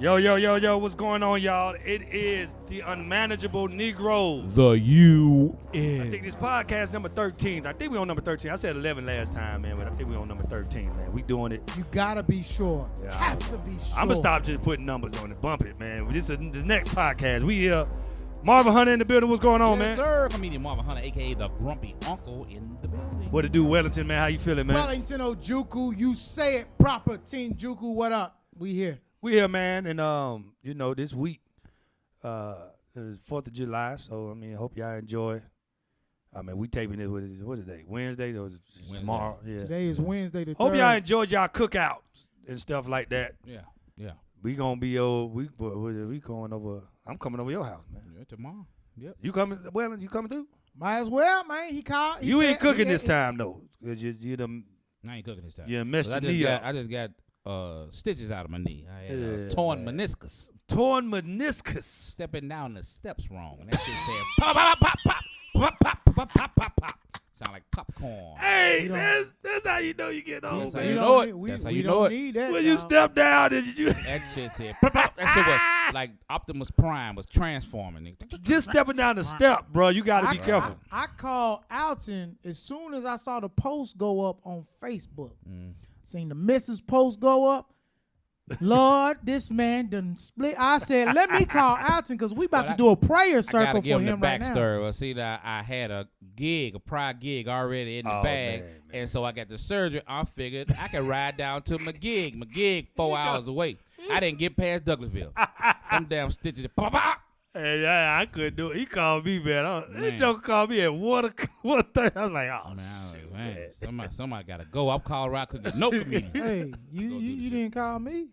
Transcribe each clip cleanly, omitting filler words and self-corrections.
Yo, what's going on, y'all? It is the Unmanageable Negroes. The UN. I think this podcast number 13. I think we on number 13. I said 11 last time, man, but I think we on number 13, man. We doing it. You gotta be sure. Yeah, Have to be sure. I'm gonna stop just putting numbers on it. Bump it, man. This is the next podcast. We here. Marvin Hunter in the building. What's going on, Yes, man? sir. Comedian Marvin Hunter, a.k.a. the Grumpy Uncle in the building. What to do, Wellington, man? How you feeling, man? Wellington Ojukwu, you say it proper. Team Juku, what up? We here. We here, man, and this week, it was 4th of July, so I hope y'all enjoy. We taping it. What's the day? Wednesday or tomorrow? Yeah. Today is Wednesday the 3rd. Hope y'all enjoyed y'all cookouts and stuff like that. Yeah. We gonna be we going over. I'm coming over your house, man. Yeah, tomorrow. Yep. You coming? Well, you coming through? Might as well, man. He called. You ain't cooking this time though, cause you I ain't cooking this time. you messed your knee up. I just got stitches out of my knee. I had a torn meniscus. Torn meniscus. Stepping down the steps wrong. And that shit said pop, pop, pop, pop, pop, pop, pop, pop, pop, pop. Sound like popcorn. Hey, that's how you know you get old, That's how man. you know it. That's how We you don't know it. need that. When you dog. step down, did you That shit said pop, pop. That shit was like Optimus Prime was transforming. just stepping down the step, bro? You got to be careful. I called Alton as soon as I saw the post go up on Facebook. Seen the missus post go up. Lord, this man done split. I said, let me call Alton because we about to do a prayer I circle gotta for give him him the right now. backstory. Well, see, I had a prior gig already in the Oh, bag, man. and so I got the surgery. I figured I could ride down to my gig. My gig 4 hours away. I didn't get past Douglasville. Them damn stitches. Pop, pop. Hey, yeah, I couldn't do it. He called me, man. That Man. joke called me at 1:30. I was like, oh, Man, somebody gotta go. I'm called around. Couldn't get no comedian. Hey, Go you do the shit. didn't call me.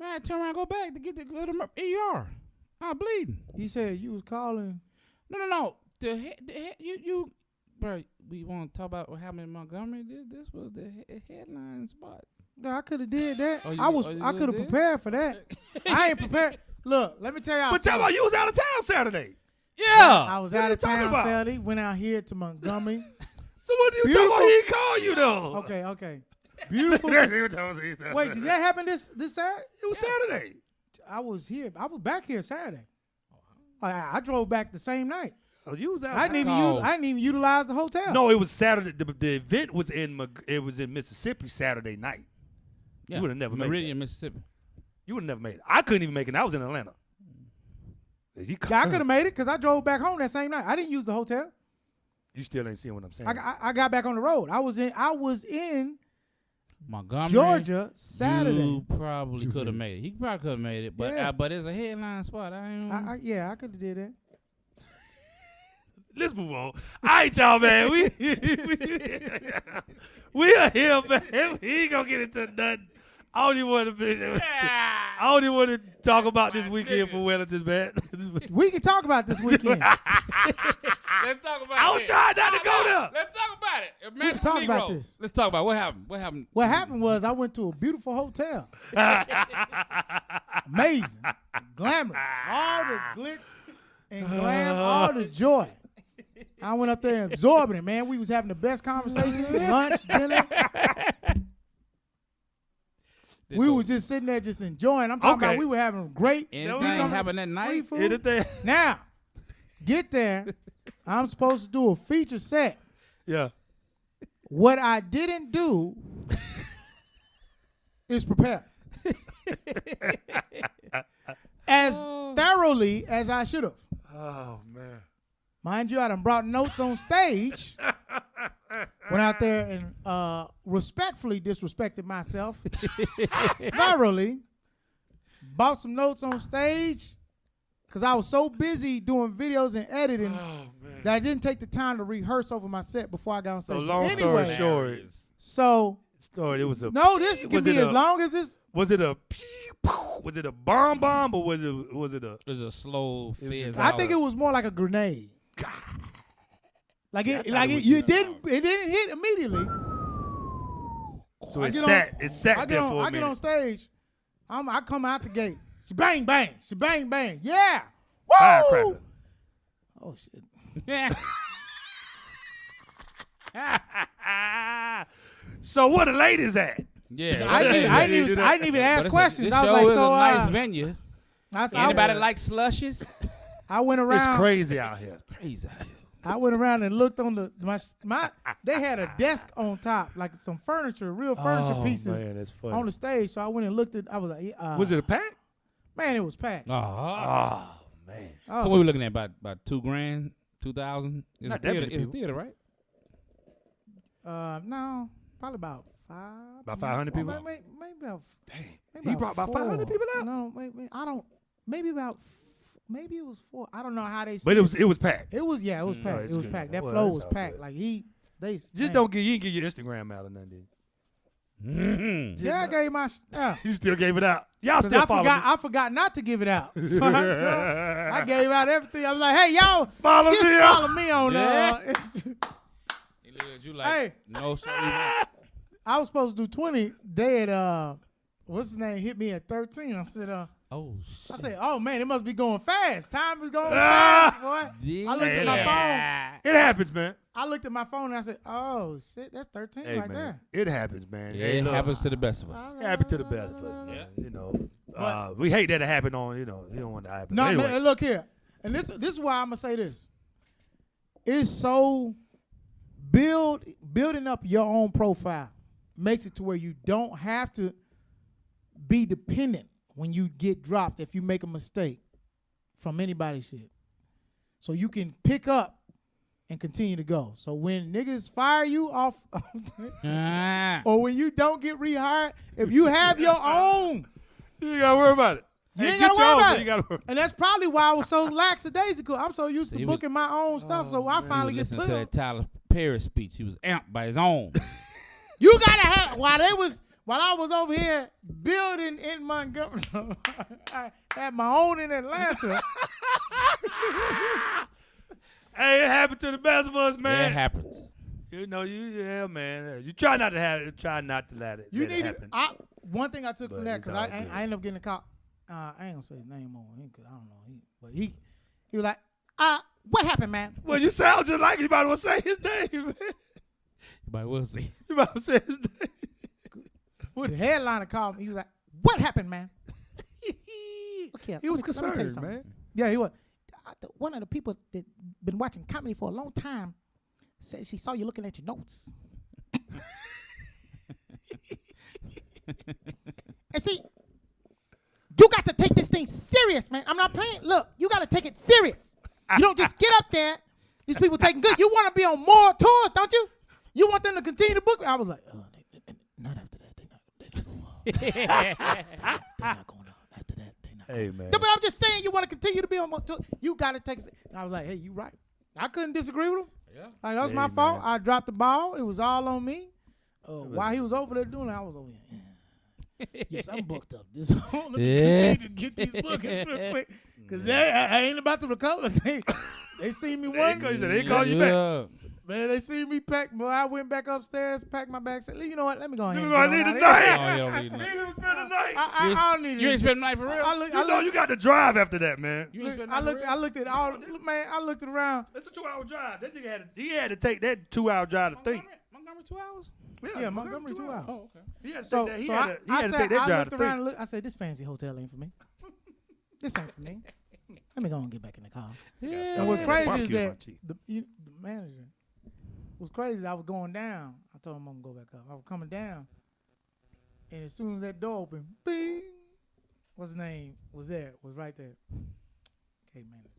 Man, turn around, go back to get the go to ER. I'm bleeding. He said you was calling. No. You, bro. We want to talk about what happened in Montgomery. This was the headline spot. No, I could have did that. Oh, you- I oh, you could have did? prepared for that. I ain't prepared. Look, let me tell y'all. But tell something. me, you was out of town Saturday. Yeah. I was What out are of you talking town about? Saturday. Went out here to Montgomery. So what do you Beautiful. talking about? He didn't call you though. Okay. Beautiful. Wait, did that happen this Saturday? It was Saturday. I was here. I was back here Saturday. I drove back the same night. Oh, you was out. I didn't even utilize the hotel. No, it was Saturday. The event was in Mississippi Saturday night. Yeah. You would have never made Meridian, it. Mississippi. You would have never made it. I couldn't even make it. I was in Atlanta. Yeah, I could have made it because I drove back home that same night. I didn't use the hotel. You still ain't seeing what I'm saying. I got back on the road. I was in Montgomery, Georgia Saturday. You probably could have made it. He probably could have made it, but Yeah. but it's a headline spot. I could have did that. Let's move on. All right, y'all, man. We are here, man. We ain't gonna get into nothing. I don't even want to talk about this weekend for Wellington, man. We can talk about this weekend. Let's talk about I was trying not to go there. Let's talk about it. We can talk about this. Let's talk about what happened. What happened? What happened was I went to a beautiful hotel. Amazing. Glamorous. All the glitz and glam, all the joy. I went up there and absorbed it, man. We was having the best conversations, lunch, dinner. We were just sitting there just enjoying. I'm talking Okay. about we were having great. Anything come- happened that night? food. Anything? Now, get there. I'm supposed to do a feature set. Yeah. What I didn't do is prepare as thoroughly as I should have. Oh, man. Mind you, I done brought notes on stage. Went out there and respectfully disrespected myself thoroughly. Bought some notes on stage because I was so busy doing videos and editing that I didn't take the time to rehearse over my set before I got on stage. So But long anyway, story short, so it was a. no, this can was be it as long as this. Was it a bomb or was it a? It was a slow fizz. I think it was more like a grenade. Like See, I it, thought like it it, was you just- didn't. It didn't hit immediately. So I it get sat. on- It sat there for a I get on minute. stage. I come out the gate. She bang bang. She bang bang. Yeah. Firecracker. Woo! Oh shit. So where the ladies at? Yeah. I didn't even ask questions. This I was show like, is so a nice venue. Anybody like slushes? I went around. It's crazy out here. Crazy out here. I went around and looked on my. They had a desk on top, like some furniture, real furniture pieces man, that's funny. on the stage. So I went and looked at. I was like, was it a pack? Man, it was packed. Oh man. Oh. So what we looking at? About $2,000, $2,000? It's Not a that theater. many It's a people. theater, right? No, probably about 5. About 500 people? Maybe about. Dang. Maybe He brought about 500 people out? No, maybe I don't. Maybe about. Maybe it was 4. I don't know how they. But it was packed. It was it was packed. it's It was good. packed. That Well, flow that's was all packed. good. Like they. Just man. don't get you didn't get your Instagram out or nothing. Yeah, I gave my. You still gave it out. Y'all still follow me. I forgot not to give it out. So I gave out everything. I was like, hey, y'all, Follow just me follow me on. He looked at you like, Hey. no, sir. I was supposed to do 20. They had what's his name hit me at 13. I said, Oh, shit. I said, oh man, it must be going fast. Time is going fast, boy. Yeah. I looked at my phone. It happens, man. I looked at my phone and I said, oh shit, that's 13 Hey, right man. there. It happens, man. Yeah, Hey, it look, happens to the best of us. It happens to the best of us, man. You know, we hate that it happened on. You don't want that to happen. No, anyway. man, look here. And this is why I'm gonna say this. It's so building up your own profile makes it to where you don't have to be dependent when you get dropped if you make a mistake from anybody's shit. So you can pick up and continue to go. So when niggas fire you off or when you don't get rehired, if you have your own, you ain't gotta worry about it. you Hey, ain't get gotta your worry own, about so it. you gotta worry. And that's probably why I was so lackadaisical. I'm so used to He was- booking my own stuff. So I finally get Listen put to on. that Tyler Perry speech. He was amped by his own. You gotta have while I was over here building in Montgomery, I had my own in Atlanta. Hey, it happened to the best of us, man. It happens. You know, man. You try not to have it. Try not to let it. You let it need happen. one thing I took But from that it's because all I good. ended up getting a call. I ain't gonna say his name on him because I don't know. He was like, what happened, man? Well, you sound just like you might as well say his name, man. But we'll see. You might as well say his name. The headliner called me. He was like, what happened, man? Look here, He was let me tell you concerned, something. man. Yeah, he was. One of the people that been watching comedy for a long time said she saw you looking at your notes. And see, you got to take this thing serious, man. I'm not playing. Look, you got to take it serious. You don't just get up there. These people taking good. You want to be on more tours, don't you? You want them to continue to book. I was like, not after that. They're not going on. After that, they're not. Hey, man. No, but I'm just saying, you want to continue to be on more tours. You got to take it. And I was like, hey, you right. I couldn't disagree with him. Yeah. Like, that was Hey, my fault. man. I dropped the ball. It was all on me. While he was over there doing it, I was over here. Yes, I'm booked up. Let me continue to get these bookings real quick. Because I ain't about to recover. They see me one. They call you back. Man, they see me pack. Boy, I went back upstairs, packed my bag, said, you know what? Let me go ahead. You and gonna get need on the out of here." night. Oh, you don't need nothing. Nigga spend the night. I don't need You it. ain't spend the night for real? I You know you got to drive after that, man. You ain't spend the I night for looked. real? I looked at all. Man, I looked around. That's a 2-hour drive. That nigga had to take that 2-hour drive to think. Montgomery 2 hours? Yeah, Montgomery 2 hours. Oh, okay. He had to So, take that. He so had I to said, take that I drive looked to around think. and looked. I said, this fancy hotel ain't for me. This ain't for me. Let me go and get back in the car. Yeah. And what's Yeah, crazy barbecue is my that cheek. the manager was crazy. I was going down. I told him I'm gonna go back up. I was coming down, and as soon as that door opened, bing, what's his name was right there. Okay, manager.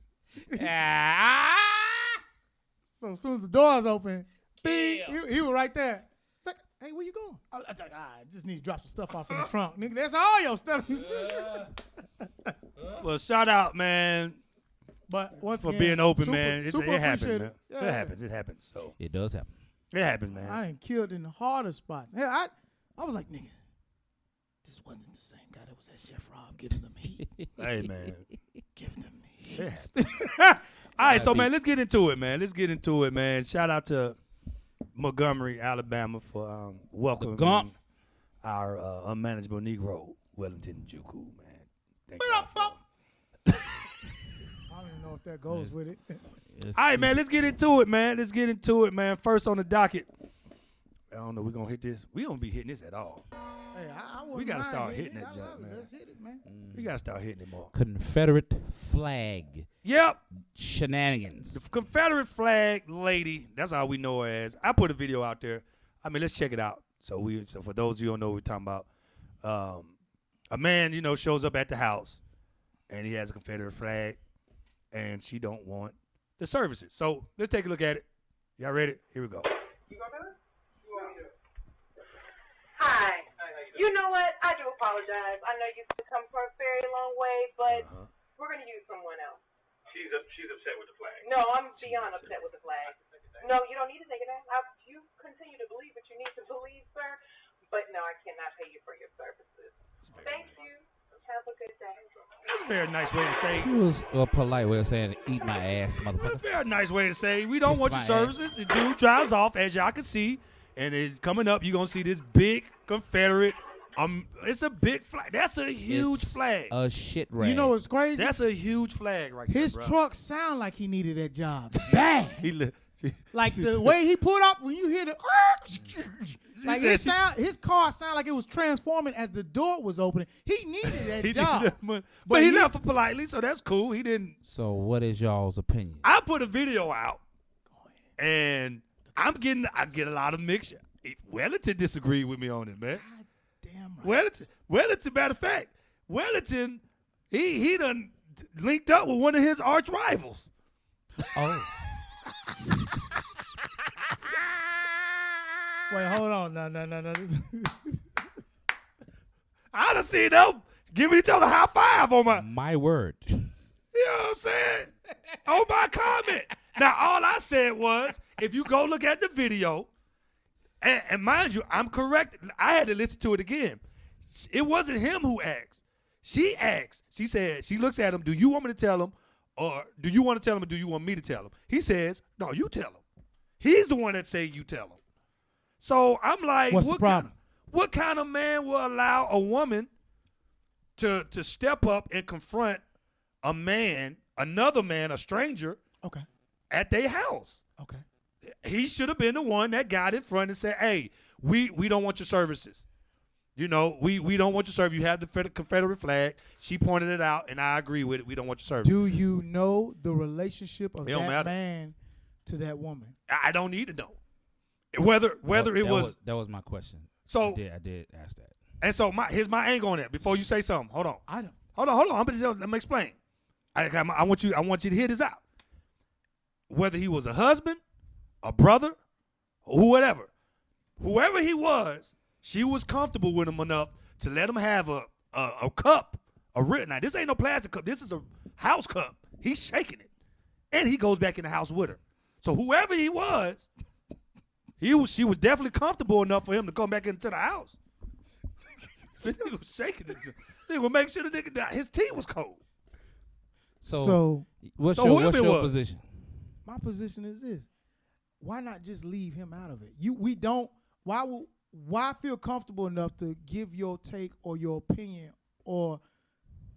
So as soon as the doors open, bing, he was right there. It's like, hey, where you going? I was like, I just need to drop some stuff off in the trunk, nigga. That's all your stuff. Well, shout out, man, But once for again, being open, super- man. It super happens, appreciate man. Yeah. It happens. It happens. So It does happen. it happens, man. I ain't killed in the hardest spots. Hell, I was like, nigga, this wasn't the same guy that was at Chef Rob giving them heat. Hey, man. Giving them heat. It happens. All right, so man, let's get into it, man. Shout out to Montgomery, Alabama, for welcoming Gump. our unmanageable Negro, Wellington Juku, man. Thank What you. up, folks? I don't even know if that goes with it. All right, man, let's get into it, man. First on the docket, I don't know. We're gonna hit this. We don't be hitting this at all. Hey, I We gotta start hitting hitting that junk, man. Let's hit it, man. We gotta start hitting it more. Confederate flag Yep. shenanigans. The Confederate flag lady. That's how we know her as. I put a video out there. I mean, let's check it out. So for those of you who don't know what we're talking about, a man, shows up at the house, and he has a Confederate flag, and she don't want the services. So let's take a look at it. Y'all ready? Here we go. Hi. You know what? I do apologize. I know you've come from a very long way, but we're going to use someone else. She's upset with the flag. No, I'm beyond upset with the flag. No, you don't need to take it down. You continue to believe what you need to believe, sir. But no, I cannot pay you for your services. Thank you. Have a good day. That's a very nice way to say. It was a polite way of saying, eat my ass, That's a motherfucker. very nice way to say we don't Kiss want your my services. The dude drives off, as y'all can see, and it's coming up. You're gonna see this big Confederate. It's a big flag. That's a huge It's flag. A shit rag. You know what's crazy? That's a huge flag right there. His bro. truck sound like he needed that job bad. He Like the way he pulled up when you hear the like his car sound like it was transforming as the door was opening. He needed that He job. did that money. But he left it politely, so that's cool. He didn't. So what is y'all's opinion? I put a video out, and I get a lot of mixture. Wellington disagreed with me on it, man. God damn right. Wellington, matter of fact, Wellington, he done linked up with one of his arch rivals. Oh. Wait, hold on. No. I done seen them giving each other high five on my. My word. You know what I'm saying? On my comment. Now, all I said was, if you go look at the video, and mind you, I'm correct. I had to listen to it again. It wasn't him who asked. She asked. She said, she looks at him, do you want me to tell him? Or do you want to tell him or do you want me to tell him? He says, no, you tell him. He's the one that say you tell him. So I'm like, What's the problem? What kind of man will allow a woman to step up and confront a man, another man, a stranger, Okay. at their house? Okay. He should have been the one that got in front and said, hey, we don't want your services. We don't want your service. You have the Confederate flag. She pointed it out, and I agree with it. We don't want your service. Do you know the relationship of It don't that matter. man to that woman? I don't need to know. Whether it was. That was my question. So I did ask that. And so here's my angle on that. Before you say something, hold on. I don't. Hold on. Let me explain. I want you to hear this out. Whether he was a husband, a brother, or whoever he was, she was comfortable with him enough to let him have a cup, now this ain't no plastic cup. This is a house cup. He's shaking it, and he goes back in the house with her. So whoever he was, she was definitely comfortable enough for him to come back into the house. He was shaking it. He would make sure his tea was cold. So What's whoever it your was. position? my position is this: why not just leave him out of it? We don't. Why feel comfortable enough to give your take or your opinion or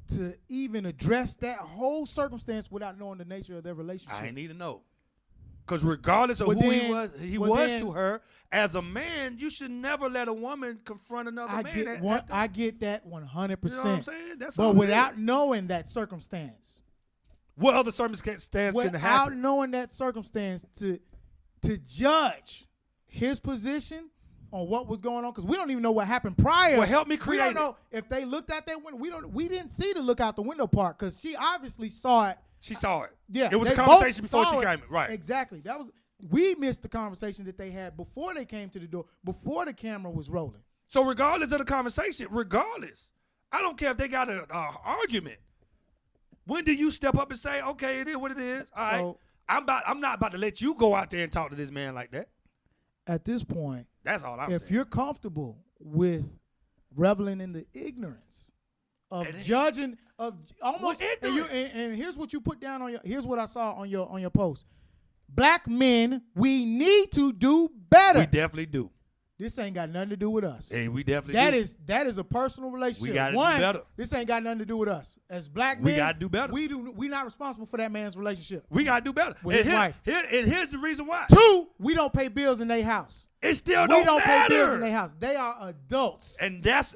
to even address that whole circumstance without knowing the nature of their relationship? I ain't need to know. Because regardless of Well, who then- he well, was then- to her, as a man, you should never let a woman confront another I man. get that 100%. You know what I'm saying? That's But all without it is. knowing that circumstance, What other circumstance can without happen? knowing that circumstance, to judge his position on what was going on, because we don't even know what happened prior. Well, help me We create don't it. know if they looked out that window. We didn't see the look out the window part because she obviously saw it. She saw it. Yeah, It was a they conversation both before saw she it. came in. Right. Exactly. We missed the conversation that they had before they came to the door, before the camera was rolling. So regardless of the conversation, I don't care if they got an argument. When do you step up and say, okay, it is what it is? All right. So- I'm not about to let you go out there and talk to this man like that. At this point, That's all I'm if saying. you're comfortable with reveling in the ignorance of And it- judging, of almost, Well, and, and here's what you put down on here's what I saw on your post. Black men, we need to do better. We definitely do. this ain't got nothing to do with us. Hey, we definitely That is a personal relationship. We gotta do One, better. this ain't got nothing to do with us. As black men, We gotta do better. We not responsible for that man's relationship. We gotta do better. With And his wife. And here's the reason why. Two, we don't pay bills in their house. It still We don't pay bills matter. in their house. They are adults. And that's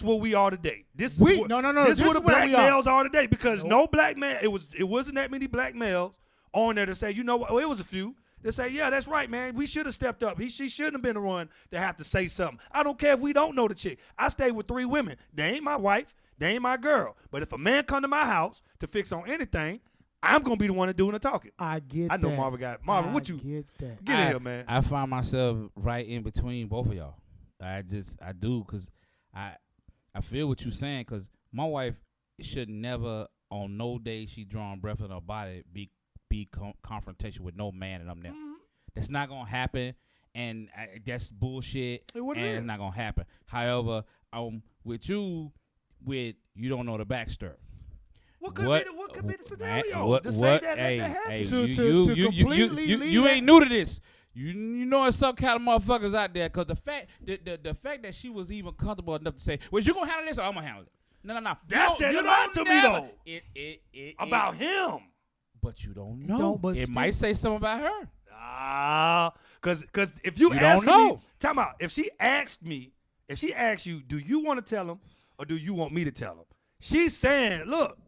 what we are today. This We- is what, no, This is what is the where black we are. males are today because Nope. no black man. It wasn't that many black males on there to say, you know what? Well, it was a few. They say, yeah, that's right, man. We should have stepped up. She shouldn't have been the one to have to say something. I don't care if we don't know the chick. I stay with 3 women. They ain't my wife. They ain't my girl. But if a man come to my house to fix on anything, I'm gonna be the one doing the talking. I get I know that. Marvin got Marvin. What I you get that. get in here, man? I find myself right in between both of y'all. I do because I feel what you're saying because my wife should never on no day she drawing breath in her body be confrontation with no man and I'm there. That's not gonna happen, and that's bullshit. It wouldn't and is. it's not gonna happen. However, with you don't know the backstory. What could be the scenario? What, to say that hey, let that happen. hey, To completely you leave ain't new to this. You know there's some kind of motherfuckers out there because the fact that she was even comfortable enough to say, well, you gonna handle this or I'm gonna handle it. No. That said a lot to me, though. About it, him. but you don't You know. don't, but it still- might say something about her. Cause if you You ask don't me, know. time out. If she asks you, do you want to tell him or do you want me to tell him? She's saying, look,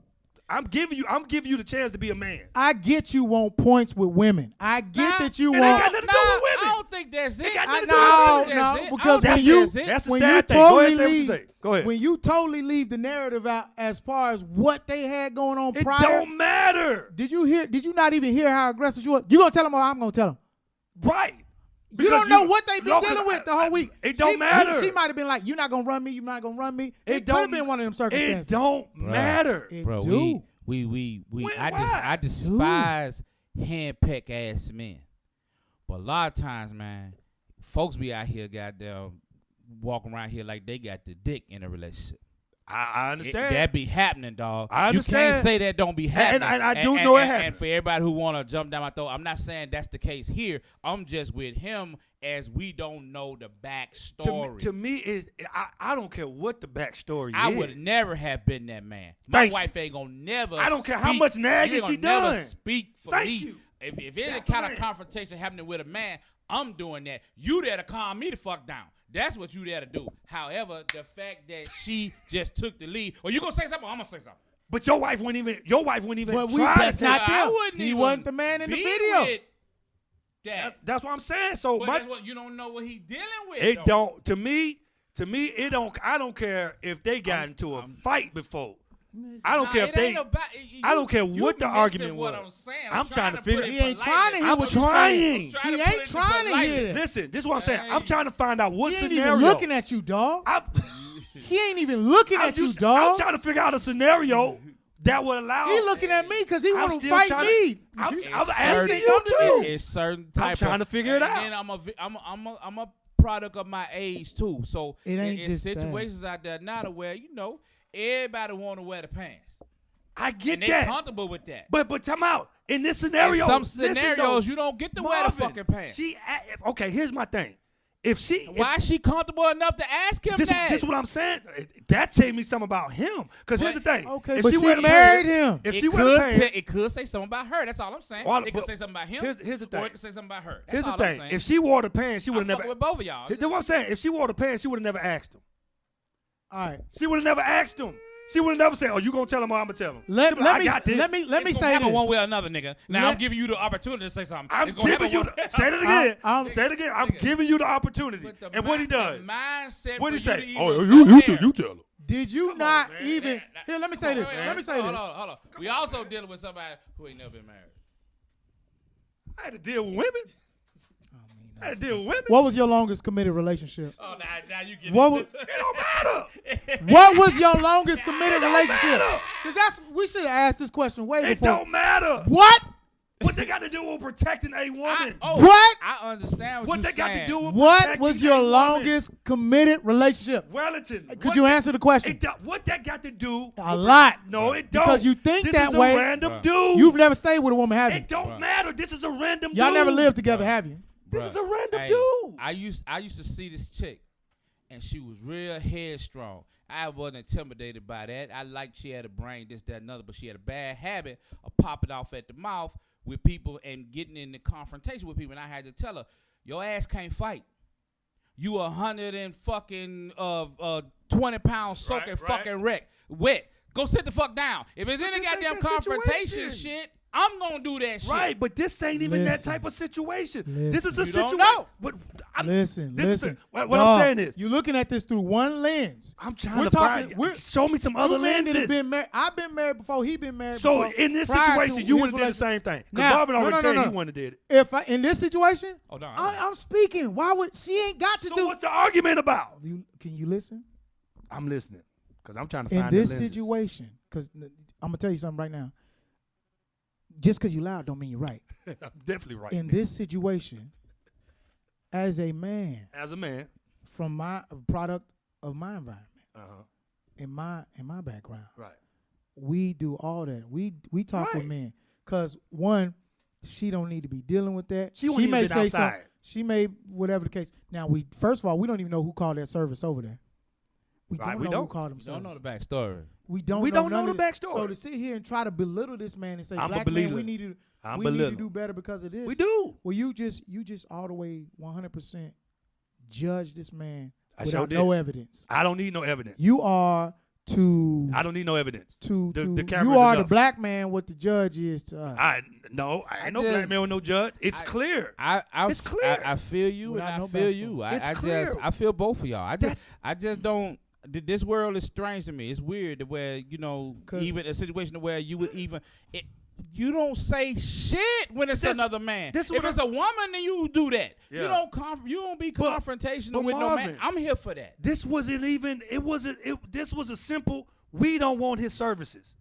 I'm giving you the chance to be a man. I get you want points with women. I get that you it ain't want. got nothing to do with women. I don't think that's it. got I nothing to don't do with think women. that's No, it. because I don't when think you- that's it. That's the when sad you thing. Go ahead, totally say what you leave, say. Go ahead. When you totally leave the narrative out as far as what they had going on It prior, don't matter. did you not even hear how aggressive you were? You gonna tell them or I'm gonna tell them? Right. You don't know what they've been No, 'cause dealing with the whole week. It don't matter. She might have been like, "You're not gonna run me. You're not gonna run me." It could don't have been one of them circumstances. It don't matter. It Bro, do. we Why? I despise hand-peck ass men. But a lot of times, man, folks be out here goddamn walking around here like they got the dick in a relationship. I understand. That be happening, dog. I You understand. can't say that don't be happening. And I do know it And happens. for everybody who want to jump down my throat, I'm not saying that's the case here. I'm just with him as we don't know the backstory. To me, I don't care what the backstory I is. would never have been that man. My Thank you. wife ain't gonna never. I don't care how speak. much nagging You ain't she gonna never done. speak for Thank me. you. If there's That's a kind right. of confrontation happening with a man, I'm doing that. You there to calm me the fuck down. That's what you there to do. However, the fact that she just took the lead, or you gonna say something, or I'm gonna say something. But your wife wouldn't even. But try that's to. not I them. wouldn't He even wasn't the man in the be video. with that. That's what I'm saying. So But my, that's what you don't know what he dealing with. it though. don't. To me, it don't. I don't care if they got into a fight before. I don't Nah, care if it they. ain't about, I don't care you what the missing argument what was. I'm saying. I'm trying to figure- put it He ain't politely. trying to hear I'm what you're trying. saying. trying He to put ain't it trying to politely. hear that. Listen, this is what I'm saying. I'm Hey. trying to find out what He ain't scenario. even looking at you, dog. He ain't even looking I'm at you, I'm dog. trying to figure out a scenario that would allow. He looking at me because he I'm want to still fight trying me. I'm It's asking certain- you too. It's certain type. trying to figure it and out. Then I'm a product of my age too. So It ain't in just that. situations out there now to where everybody want to wear the pants. I get And they that. comfortable with that. But time out. In this In scenario, some listen, scenarios, though, you don't get to wear the Marvin, fucking pants. Okay, here's my thing. If she, Why is she comfortable enough to ask him this that? is what I'm saying. That tells me something about him. Because here's the thing. Okay, if but she wear the married pants- him. If it she wear the could pants, it could say something about her. That's all I'm saying. All- It could but say something about him. here's the thing. Or it could say something about her. That's here's the all I'm thing. saying. If she wore the pants, she would I'm have fucking never. with both of y'all. That's what I'm saying. If she wore the pants, she would have never asked him. All right. She would have never asked him. She would have never said, "Oh, you gonna tell him or I'm gonna tell him." Let She be like, me I got this. let me It's say gonna happen this. one way or another, nigga. Now Let- I'm giving you the opportunity to say something. I'm It's gonna giving you. happen one- Say it again. I'm- Say it again. I'm Nigga. giving you the opportunity. But the And what he mi- does? The mindset. What he for you say? to Oh, even you go there. tell him. Did you Come not on, man. even here? Let me say this. Let me say hold this. on, hold on. We also dealing with somebody who ain't never been married. I had to deal with women. I had to deal with women. What was your longest committed relationship? Oh, now you get What it. was, It don't matter. what was your longest committed It don't relationship? matter. Because we should have asked this question way It before. don't matter. What? What they got to do with protecting a woman? What? I understand What you're they got to saying. do with What protecting was a your woman? longest committed relationship? Wellington? Could what you that- answer the question? What that got to do? A lot. No, it don't. Because you think this that is way. a random dude. You've never stayed with a woman, have you? It don't matter. This is a random Y'all dude. never lived together, have you? This Bruh, is a random hey, dude. I used to see this chick, and she was real headstrong. I wasn't intimidated by that. I liked she had a brain, this, that, and other, but she had a bad habit of popping off at the mouth with people and getting in the confrontation with people. And I had to tell her, your ass can't fight. You 100 and fucking 20 pounds soaking Right, fucking wet. Go sit the fuck down. If it's any this ain't goddamn that confrontation situation. shit, I'm gonna do that shit. Right, but this ain't even that Listen. type of situation. Listen. This is a You don't situation. know. But Listen. what I'm Dog, saying is, you're looking at this through one lens. I'm trying We're to talking- find. Show me some Two other men that have lenses. been married. I've been married before. He been married. So before, in this prior to situation, you his would have did the relationship. same thing. Because Now, Marvin already said no. he wouldn't have did it. If I, in this situation, Oh, no, I'm speaking. Why would she ain't got to So do? what's the argument about? Can you listen? I'm listening because I'm trying to In find this the lenses. situation, because I'm gonna tell you something right now. Just because you loud don't mean you're right. I'm definitely right. In this situation, as a man, As a man, from my product of my environment, in my background, right. we do all that. We talk with Right. men because one, she don't need to be dealing with that. She won't even may been say outside. something. She may whatever the case. Now we first of all we don't even know who called that service over there. We Right, don't we know don't. who called them You don't know service. the backstory. We don't We know don't none know of the this. backstory. So to sit here and try to belittle this man and say I'm a black man, believer. we need to I'm we need to belittling. do better because of this. We do. Well, you just all the way 100% judge this man I without sure did. no evidence. I don't need no evidence. You are to I don't need no evidence. to The to camera's you are the enough. black man what the judge is to us. I ain't no just- black man with no judge. It's clear. It's clear. I feel you Without and I no feel backstory. you. It's I clear. just I feel both of y'all. That's- I just don't. This world is strange to me. It's weird where even a situation where you would even you don't say shit when it's This- another man. this If what it's a woman, then you do that. Yeah. You don't be But- confrontational but with no Marvin, man. I'm here for that. This wasn't even. It wasn't. This was a simple. We don't want his services.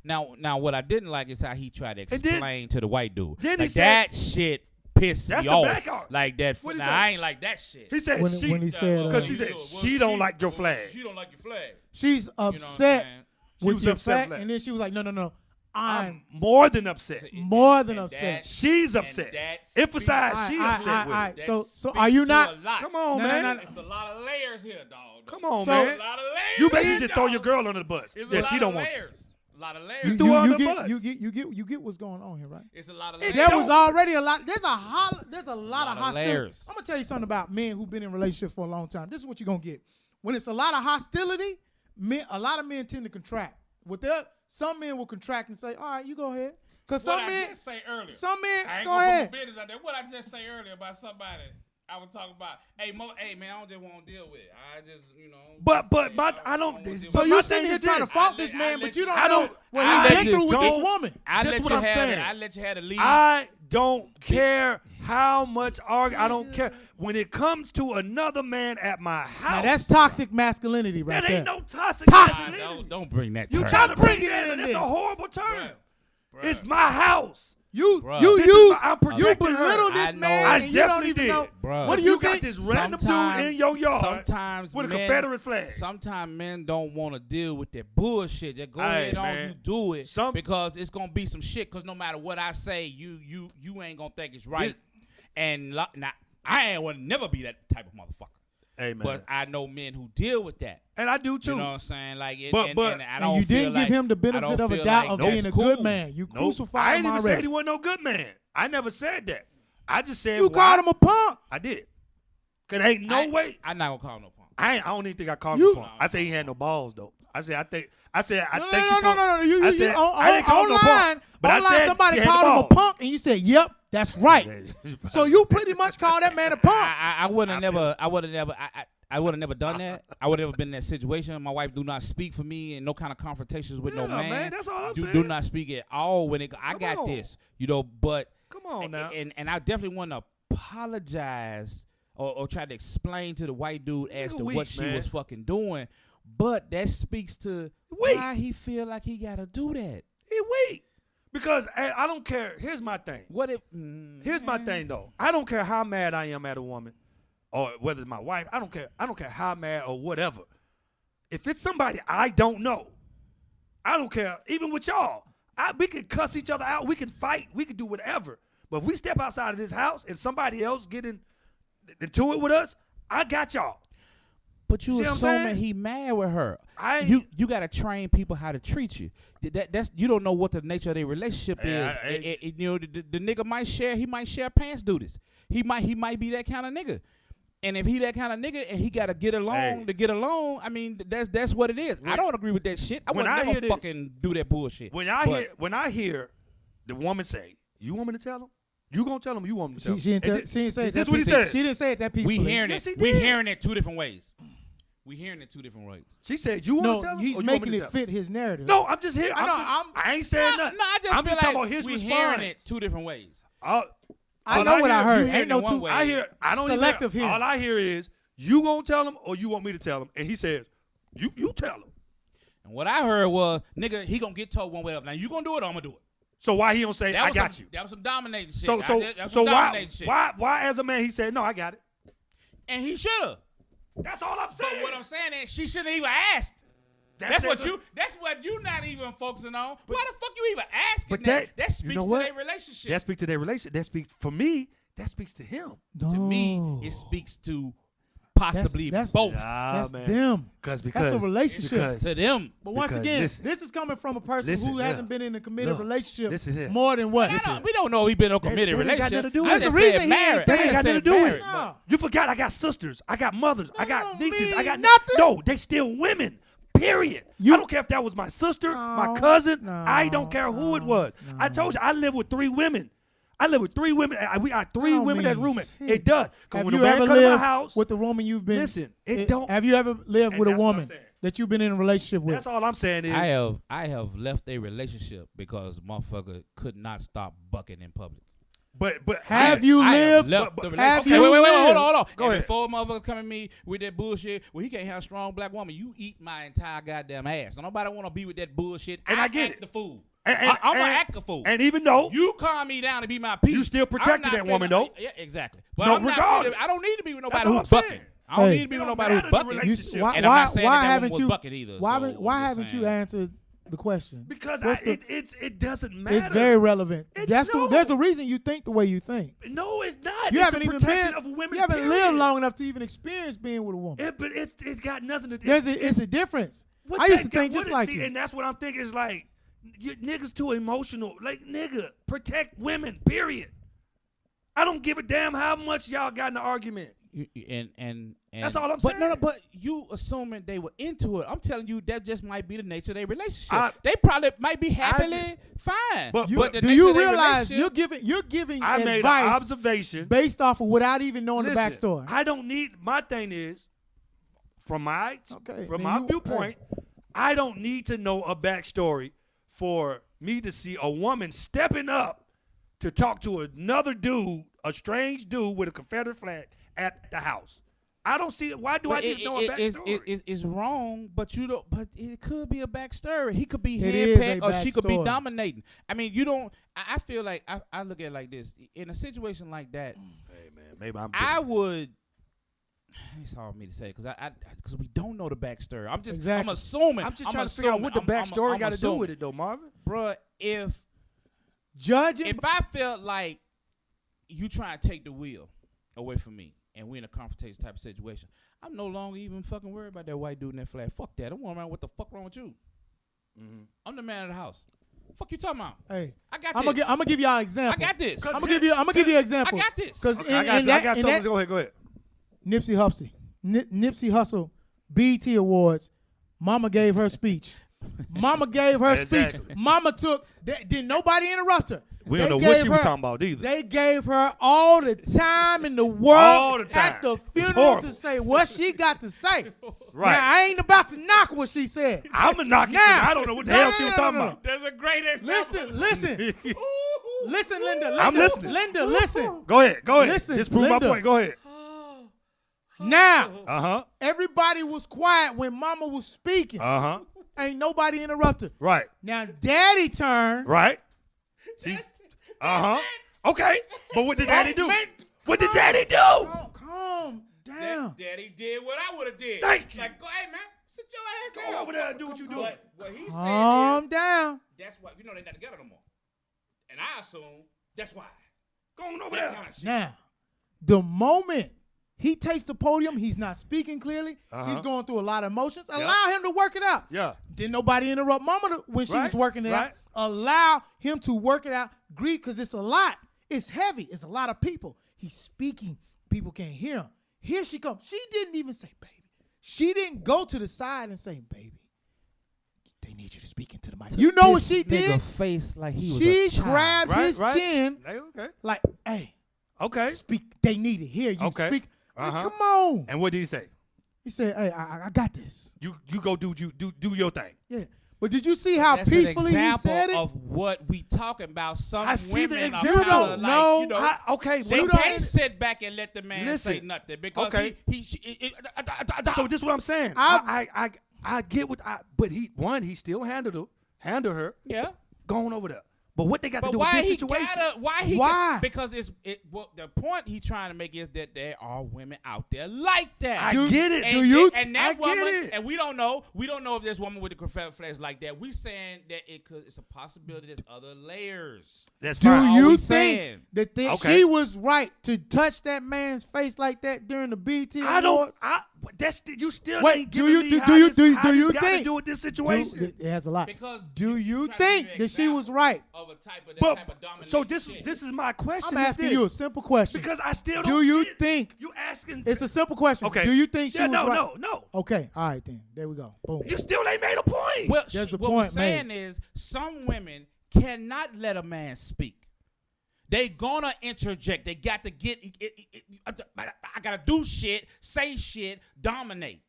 Now, what I didn't like is how he tried to And then- explain to the white dude. then he Like, said- that shit pissed That's me the off. back art. Like that. What'd he Now say? I ain't like that shit. He said When he she. said, Because she said she don't like your flag. She don't like your flag. She's You know what I'm upset saying? She with was your upset fact, with that. and then she was like, no, I'm I'm more than upset. more than And upset. that- She's and upset. that Emphasize speaks- she Aight, upset with aight, it. that So speaks are you to not- a lot. Come on, No, no, man. no, no. It's a lot of layers here, dog. Come on, So- man. A lot of layers. You basically here, just throw your dog. girl under the bus. It's Yeah, a lot she of don't want you. layers. A lot of layers. You, threw her on the get, bus. you get what's going on here, right? It's a lot of It layers. There don't- was already a lot. There's a lot of hostility. layers. I'm gonna tell you something about men who've been in relationships for a long time. This is what you're gonna get. When it's a lot of hostility, a lot of men tend to contract. Some men will contract and say, "All right, you go ahead." Because What some I men, just say earlier. some men, I ain't go gonna ahead. put my business out there. What I just say earlier about somebody I was talking about. Hey, man, I don't just want to deal with it. I just, But say, my- I don't- wanna deal so So with you my it. sitting thing here is trying to this. fault I this let- man, I but let you you- don't I know don't- what I he's let been you through with this don't- woman. I That's let what you I'm have saying. it. I let you have the lead. I don't care how much argue. I don't care when it comes to another man at my house. Now that's toxic masculinity right that there. ain't no toxic. Toxic. masculinity. Don't bring that You term. trying to bring bring it that in in? That's this. a horrible term. Bruh. It's my house. You Bruh. you This is use my- I'm you protecting her. belittle I this know. man, I and you don't definitely even did. know. Bruh. What do You you got think? this random dude Sometimes- in your yard Sometimes with a men- Confederate flag. Sometimes men don't want to deal with that bullshit. Just go Hey, ahead on, man. you do it Some- because it's gonna be some shit. Because no matter what I say, you ain't gonna think it's right. This- And now I ain't want to never be that type of motherfucker. Hey man, But I know men who deal with that. and I do too. You know what I'm saying? Like, and But- I And don't you feel didn't like, give him the I benefit don't of a feel doubt like of that's being a cool. good man. You Nope. crucified I him ain't even already. said he wasn't no good man. I never said that. I just said You called him a punk. I did. Cause ain't no way. I'm not gonna call him no punk. I don't even think I called You- him a punk. I said he had no balls though. I said I think No, you no, for- no. I said, I didn't call him no online, punk, but I online, said somebody he had called him a balls. punk, and you said, "Yep, that's right." So you pretty much called that man a punk. I would have never. I would have never done that. I would have never been in that situation. My wife do not speak for me and no kind of confrontations with no Yeah, man. man, that's all I'm do saying. not speak at all when it. I Come got on. this, but Come on now. and I definitely want to apologize or try to explain to the white dude as Nigga to weak, what she man. was fucking doing. But that speaks to Weak. why he feel like he gotta do that. He weak. Because I don't care. Here's my thing. What if? Here's my thing though. I don't care how mad I am at a woman, or whether it's my wife. I don't care. I don't care how mad or whatever. If it's somebody I don't know, I don't care. Even with y'all, we can cuss each other out. We can fight. We can do whatever. But if we step outside of this house and somebody else get into it with us, I got y'all. But you See what I'm saying? assuming he mad with her. I ain't- You gotta train people how to treat you. That's you don't know what the nature of their relationship Yeah, is. You know, the nigga might share pants duties. He might be that kind of nigga. And if he that kind of nigga and he gotta get along to get along, I mean that's what it is. I don't agree with that shit. I would never fucking do that bullshit. When I hear the woman say, "You want me to tell him? You gonna tell him? You want me to tell him?" She didn't say it. This that what he peacefully. said. She didn't say it that peacefully. We hearing Yes, it. he We did. hearing it two different ways. We hearing it two different ways. She said, "You want No, to tell him?" he's or you want me making to it tell him? fit his narrative. No, I'm just here. I know, I ain't saying nothing. No, I just I'm feel just talking like about his we response. hearing it two different ways. I know what I heard. You hearing Ain't no it one two. way. I hear. I don't Selective even. hearing. All I hear is, "You gonna tell him or you want me to tell him?" And he says, "You tell him." And what I heard was, nigga, he gonna get told one way up. Now you gonna do it or I'm gonna do it. So why he don't say, That "I was got some, you"? That was some dominating shit. So That was so some dominating shit. why as a man he said, "No, I got it." And he shoulda. That's all I'm saying. But what I'm saying is she shouldn't even asked. That That's says what you not even focusing on. Why the fuck you even asking But that? that That speaks you know to what? their relationship. That speaks to their relationship. That speaks for me. That speaks to him. To me, it speaks to possibly That's- both. That's man. them. Because That's a relationship. because- To them. But once Because again, listen. this is coming from a person Listen, who hasn't been in a committed look, relationship listen here. more than what? We don't know he been in a committed that ain't got relationship. nothing to do with I it. just That's the reason said he ain't married. saying I That ain't just got nothing said to do with married, it. No. You forgot I got sisters, I got mothers, I got don't nieces, I mean got nothing. No, they still women. Period. I don't care if that was my sister, my cousin. I don't care who it was. I told you I live with 3 women. I live with 3 women. We got 3 Don't women as mean roommates. shit. It does. 'Cause Have when a you man ever come to my lived house, with the woman you've been? Listen, it don't- Have you ever lived And with a that's what I'm woman saying. that you've been in a relationship with? that's all I'm saying is I have left a relationship because motherfucker could not stop bucking in public. but Have you I lived? left but- the have relationship. you Wait, lived? hold on. Go And ahead. before motherfuckers come at me with that bullshit, well, he can't have a strong black woman. You eat my entire goddamn ass. Nobody want to be with that bullshit. And I get act it. the fool. And- I'm and- gonna act a fool. And even though You calm me down to be my peace. You still protected I'm not that woman, finna- though. Yeah, exactly. But No, I'm not regardless. finna- I don't need to be with nobody That's all who's I'm bucking. saying. I don't Hey. need to be It with don't nobody matter who's the bucking. relationship. Why, And I'm not saying that that haven't woman you? was bucking either. Why, so why I'm just haven't you saying. answered the question? because What's the- it doesn't matter. it's very relevant. It's There's a reason you think the way you think. No, it's not. You It's haven't the even protection been. of women. You haven't period. lived long enough to even experience being with a woman. But it's got nothing to do. It's a difference. What I used to that got- think just what like see, you. and that's what I'm thinking is like, you niggas too emotional. Like nigga, protect women. Period. I don't give a damn how much y'all got in the argument. And That's all I'm but saying. but you assuming they were into it. I'm telling you that just might be the nature of their relationship. I- they probably might be happily fine. But- You- but the do nature you of their realize relationship- you're giving I made an advice observation. based off of without even knowing Listen, the backstory? I don't need. My thing is, from my Okay, from then my you- viewpoint, I don't need to know a backstory for me to see a woman stepping up to talk to another dude, a strange dude with a Confederate flag at the house. I don't see it. Why do I But need to know a backstory? it's wrong, but you don't. But it could be a backstory. He could be It is a handpicked, or she could be backstory. dominating. I mean, you don't. I feel like I look at it like this. In a situation like that, Hey man, maybe I'm. I would. It's hard for me to say because we don't know the backstory. I'm Exactly. assuming. I'm just trying to figure out what the backstory got to do with it, though, Marvin. Bruh, if Judging. I felt like you trying to take the wheel away from me and we're in a confrontation type of situation, I'm no longer even fucking worried about that white dude in that flag. Fuck that. I'm wondering around what the fuck wrong with you. I'm the man of the house. Fuck you talking about? Hey, I got I'm this. gonna give y'all an I example. got this. I'm gonna give you an example. I got this. Because Okay, I got something. Go ahead. Nipsey Hussle, BET Awards. Mama gave her speech. Mama gave her Exactly. speech. Mama took. Didn't nobody interrupt her. We They don't know what gave she was her- talking about either. They gave her all the time in the world All the time. at the It's funeral horrible. to say what she got to say. Right. Now, I ain't about to knock what she said. I'm gonna knock it. 'Cause Now- I don't know what the No, hell no, she was no, talking no, no. about. There's a great example. Listen, Linda. I'm listening. Linda, listen. Go ahead. Listen, Just prove Linda. my point. Go ahead. Now, Everybody was quiet when Mama was speaking. Ain't nobody interrupted. Right. Now, Daddy turned. Right. See. Okay. But what did Daddy do? What did Daddy do? Calm down. Daddy did what I would have did. Thank you. Like, go ahead, man. Sit your ass down. Go over there and do what you do. What he said Calm is, down. that's why, they're not together no more. And I assume that's why. Going over there. Now, the moment he takes the podium, he's not speaking clearly. He's going through a lot of emotions. Allow him to work it out. Yeah. Didn't nobody interrupt Mama when she was working it out. Right. Allow him to work it out. Grieve, because it's a lot. It's heavy. It's a lot of people. He's speaking. People can't hear him. Here she comes. She didn't even say, baby. She didn't go to the side and say, baby, they need you to speak into the mic. You know what she did? Face like he was She a child. grabbed his chin Okay. like, hey, Okay. speak. They need to hear you Okay. speak. Like, come on. And what did he say? He said, hey, I got this. You go do your thing. Yeah. But did you see how That's peacefully an he example said it? of what we talking about. Some I see the women are example. kinda You don't like, know. you know, Okay. they what I'm can't saying- sit back and let the man say Listen. nothing because Okay. So this is what I'm saying. I get what but he still handled her yeah. going over there. But what they got to But do with why this he situation? Why? Because the point he's trying to make is that there are women out there like that. I get it. And, Do you? And I that get woman, it. and we don't know if there's woman with the Confederate flags like that. We saying that it's a possibility. There's other layers. That's Do fine. you we think saying. that Okay. she was right to touch that man's face like that during the BT I don't. Awards? You still Wait, ain't do giving you- me do- how do you- this- do you- how do you this got to think- do with this situation? It has a lot. Because Do you trying to think give that she was example right? of a type of that But type of dominating so this shit. is my question. I'm is asking this. you a simple question. because I still Do don't. you get- think you asking? it's a simple question? Okay. Do you think she Yeah, was no, right? no. Okay, all right then. There we go. Boom. You still ain't made a point. Well, There's the what we're point saying made. is some women cannot let a man speak. They gonna interject. They got to get. I gotta do shit, say shit, dominate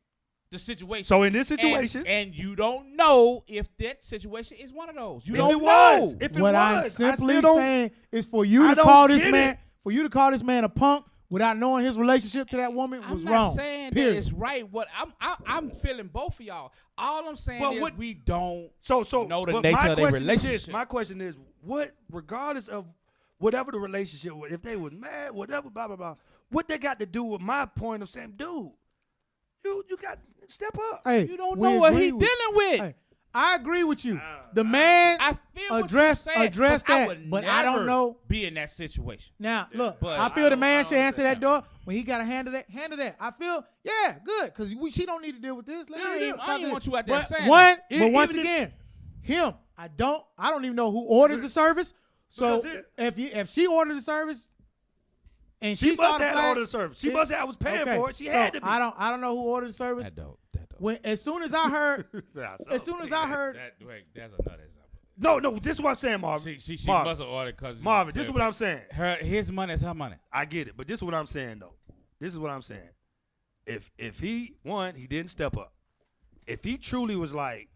the situation. So in this situation, and you don't know if that situation is one of those. You if don't it was, know. if it What was, I'm I simply still don't- saying is for you I to don't call this get man, it. for you to call this man a punk without knowing his relationship to that woman I'm was not wrong. saying Period. that it's right. What I'm feeling both of y'all. All I'm saying Well, is what- we don't So know the but nature my of their question is this. relationship. My question is, what, regardless of whatever the relationship was, if they was mad, whatever, blah blah blah, what they got to do with my point of saying, dude, you got to step up. Hey, You don't we know what agree he with- dealing with. Hey, I agree with you. The man I feel what address you're saying, address 'cause I that, would but I don't never know. be in that situation. Now, look, but I feel the man should answer that understand. door when he got to handle that. I feel, yeah, good, because she don't need to deal with this. Let Yeah, her deal- I talk ain't to want this. you out there But saying one, that. but once Even if- again, him, I don't even know who ordered the service. So Because if she ordered the service and She she saw must the have flag, ordered the service. She must have was paying okay, for it. She so had to be. I don't know who ordered the service. That don't. When as soon as I heard, Nah, so- as soon as I heard, Wait, that's another example. No, this is what I'm saying, Marvin. She Marvin, must have ordered because Marvin, this is what I'm saying. His money is her money. I get it, but this is what I'm saying though. This is what I'm saying. If he didn't step up. If he truly was like,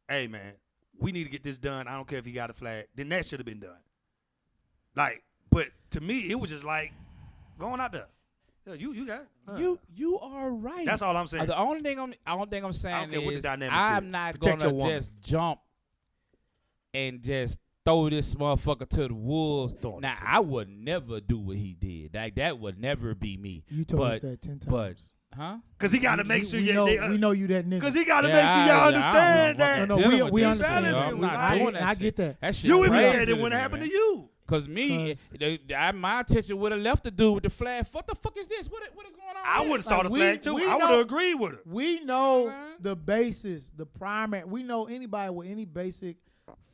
hey man, we need to get this done. I don't care if he got a flag, then that should have been done. Like, but to me, it was just like going out there. Yeah, you got it. You are right. That's all I'm saying. The only thing I'm saying care what the is dynamics I'm is. not Protect your gonna woman. just jump and just throw this motherfucker to the wolves. Throw him Now to the I would never do what he did. Like that would never be me. you told us But- that 10 But times. Cause he got to make sure we know you that nigga. Cause he got to Yeah, make sure y'all I understand don't know that. No, what we- dealing with we this understand. shit, yo. I I'm not I- doing that I shit. get that. That shit You even crazy said it to wouldn't me, happen man. to you. Cause me, 'Cause- my attention would have left the dude with the flag. What the fuck is this? What is going on? I here? would have saw the we- flag too. we I would know- have agreed with her. We know Man. the basis, the primary. We know anybody with any basic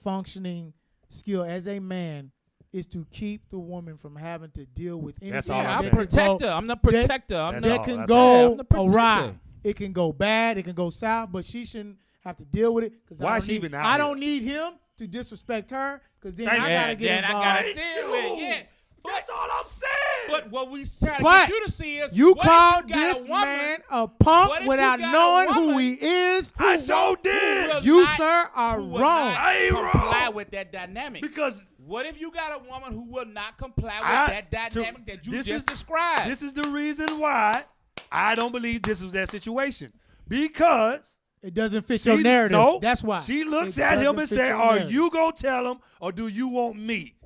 functioning skill as a man is to keep the woman from having to deal with anything. That's all I'm I'm saying. protector. I'm the protector. I'm That's the That all. can That's go I'm the protector. awry. It can go bad. It can go south. But she shouldn't have to deal with it. Because Why is she even out I here? don't need him to disrespect her. Because then Thank I you. gotta get then involved. I gotta Thank deal you. with it. Yeah. That's all I'm saying. But what we trying to But get you to see is You what if called you got this a woman man a What punk if you without got a knowing who woman he is. I sure did. will You, not- sir, are who will wrong. not I ain't comply wrong. with that dynamic. Because What if you got a woman who will not comply with I- that to- dynamic that you this just is- described? this is the reason why I don't believe this was that situation. Because It doesn't fit your narrative. No, That's why. she looks It at him doesn't and fit say, your "Are narrative. you gonna tell him, or do you want me?"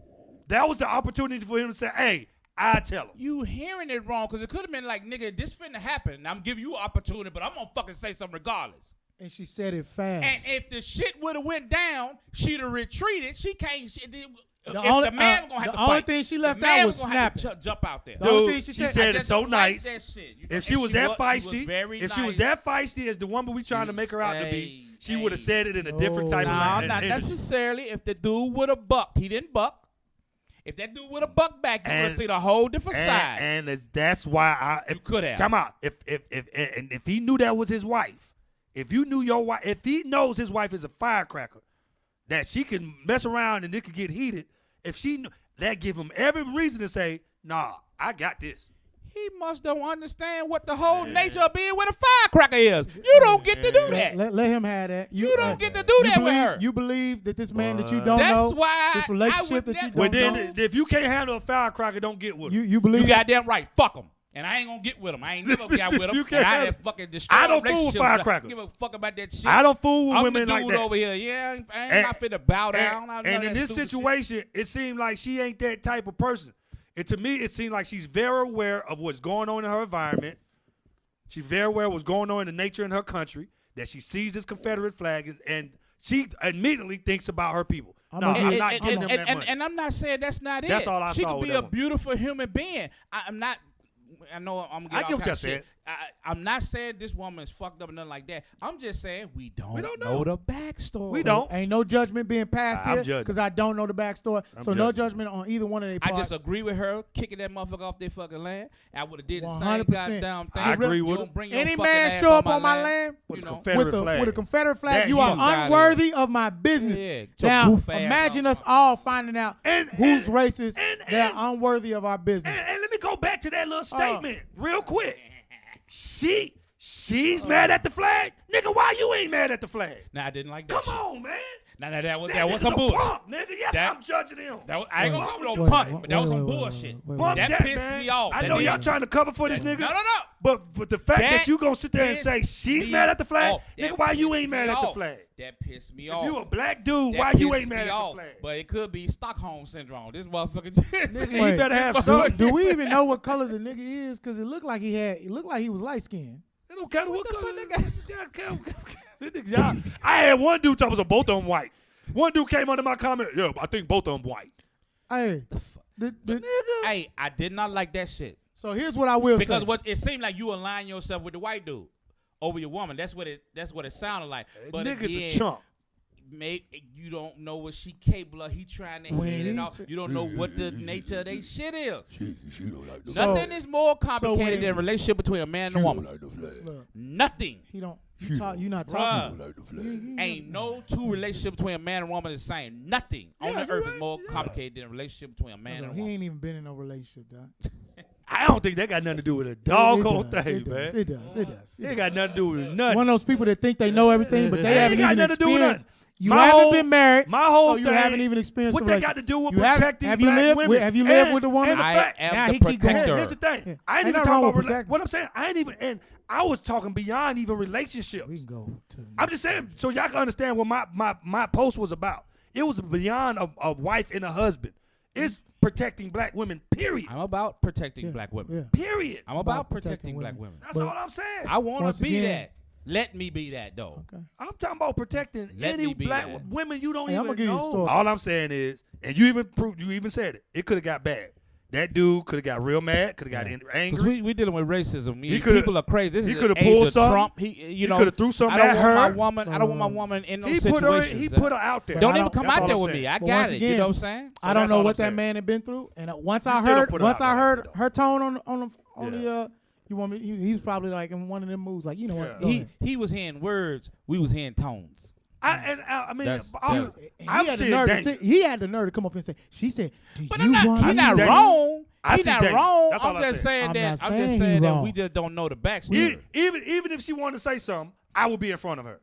That was the opportunity for him to say, "Hey, I tell him." You hearing it wrong because it could have been like, nigga, this finna happen. I'm giving you an opportunity, but I'm gonna fucking say something regardless. And she said it fast. And if the shit would have went down, she'd have retreated. She can't. if the man was gonna have to the only fight, thing she left the man out was gonna have to snapping. jump out there. The only Dude, thing she she said- said I it's just so don't like nice. that shit. You know, If and she was that she feisty, was very if she was nice. that feisty as the woman we trying to make her out to be, she would have said it in a different type No, of not language. necessarily. If the dude would have bucked, he didn't buck. If that dude would have bucked back, you would have And- seen a whole different side. And that's why You could have. Time out. If he knew that was his wife, if you knew your wife, if he knows his wife is a firecracker, that she can mess around and it could get heated. If she knew, that give him every reason to say, "Nah, I got this." He must don't understand what the whole nature of being with a firecracker is. You don't get to do that. Let him have that. You don't get to do that with her. You believe that this man that you don't know, That's why this I relationship would that you never- Well, don't then know, if you can't handle a firecracker, don't get with her. you believe You goddamn right. Fuck him. And I ain't gonna get with him. I ain't never got with him. You And can't I have have it. fucking destroyed I don't fool with relationships. I firecrackers. don't give a fuck about that shit. I don't fool with I'm women the like dude that. over here. Yeah, I ain't And- not finna bow down. And in this situation, it seemed like she ain't that type of person. And to me, it seemed like she's very aware of what's going on in her environment. She's very aware of what's going on in the nature in her country, that she sees this Confederate flag, and she immediately thinks about her people. I'm No, gonna I'm get- not giving them that money. And I'm not saying that's not it. That's all I she saw could with be that a one. beautiful human being. I'm not. I know I'm gonna get I all get what kinds y'all of shit. saying. I'm not saying this woman's fucked up or nothing like that. I'm just saying we don't don't know know. the backstory. We don't. Ain't no judgment being passed I'm here judging. because I don't know the backstory. I'm So no judging. judgment on either one of their I parts. just agree with her kicking that motherfucker off their fucking land. I would have did the same 100%. goddamn thing. I agree You with don't her. bring your Any fucking man ass show up on my land, land With you a know. Confederate flag. with a Confederate flag, That you he are fuck outta unworthy of my business. Yeah, get your Now, goof ass imagine on. us all finding out And- who's and- racist. and- They're and- unworthy of our business. And let me go back to that little statement real quick. She's mad at the flag. Nigga, why you ain't mad at the flag? Nah, I didn't like that Come shit. on, man. Nah, that was Nigga's some a bullshit. punk, nigga. Yes, That- I'm judging him. I ain't gonna Wait, call no wait, punk, but that was some wait, bullshit. Bump That that, pissed man. me off. I That know y'all nigga- trying to cover for this nigga. No. But the fact that That you gonna sit there and say pissed she's me mad at the flag, off. That nigga, why you pissed ain't me mad at the off. flag? That pissed me If off. you a black dude, That why you pissed ain't mad me at off. the flag? But it could be Stockholm syndrome. This motherfucker just. Nigga, you Wait, better have do, something. do we even know what color the nigga is? Because it looked like he was light skinned. It don't matter what the color. fuck, I had one dude talking about both of them white. One dude came under my comment. Yeah, I think both of them white. Hey, Hey, I did not like that shit. so here's what I will Because say. what it seemed like you align yourself with the white dude over your woman. That's what it sounded like. But Nigga's again, a chump. Maybe you don't know what she capable of. He trying to When hit he it off. said- You don't know what the nature of they shit is. She don't like the So- Nothing is more complicated when- than a relationship between a man and a woman. like the flag. Look, Nothing. he don't. You not talking. Bruh. Like the flag. Ain't no two relationship between a man and woman is the same. Nothing on Yeah, the you earth right. is more complicated than a relationship between a man and a He woman. ain't even been in no relationship, dog. I don't think that got nothing to do with a doggone thing, man. It does. It ain't got nothing to do with nothing. One of those people that think they know everything, but they Ain't haven't got even nothing to do with experienced. nothing. You My haven't whole- been married, my whole so you thing- haven't even experienced What the they got to do with You have- protecting have you black lived women? with- have you lived with a woman? And the I fact, am Now the he keep going. protector. here's the thing. Yeah. I ain't Ain't even nothing talking wrong about with protecting. what I'm saying. I ain't even, and I was talking beyond even relationships. We can go to. I'm just saying, so y'all can understand what my post was about. It was beyond a wife and a husband. It's protecting black women. Period. I'm about protecting Yeah, black women. yeah. Period. I'm about About protecting protecting black women. women. That's But- all I'm saying. I want Once to be again- that. Let me be that though. Okay. I'm talking about protecting Let any me be black that. women you don't Hey, even I'ma give you a know. story. All I'm saying is, and you even said it. It could have got bad. That dude could have got real mad. Could have got Because angry. we dealing with racism. He coulda- People are crazy. This he is coulda the age pulled of something. Trump. He coulda threw something I don't at want my her. woman. I don't want my woman in those He situations. put her out there. Don't I even don't- come that's out all there I'm with saying. me. I But got once it. again, You know what I'm saying? I don't that's know all what I'm that saying. man had been through, and once You I still heard put her out there like that, her tone on Yeah. the you want me? He was probably like in one of them moves, like you know what? Yeah. go ahead. He was hearing words. We was hearing tones. I mean, That's- I'm He I'm had the seeing nerve to danger. say, he had the nerve to come up and say, "She said, do But you I'm not. want He's me not to-" danger. wrong. I He's see not danger. wrong. That's all I'm I just said. saying I'm that. not I'm just saying he saying that wrong. we just don't know the backstory. Even if she wanted to say something, I would be in front of her.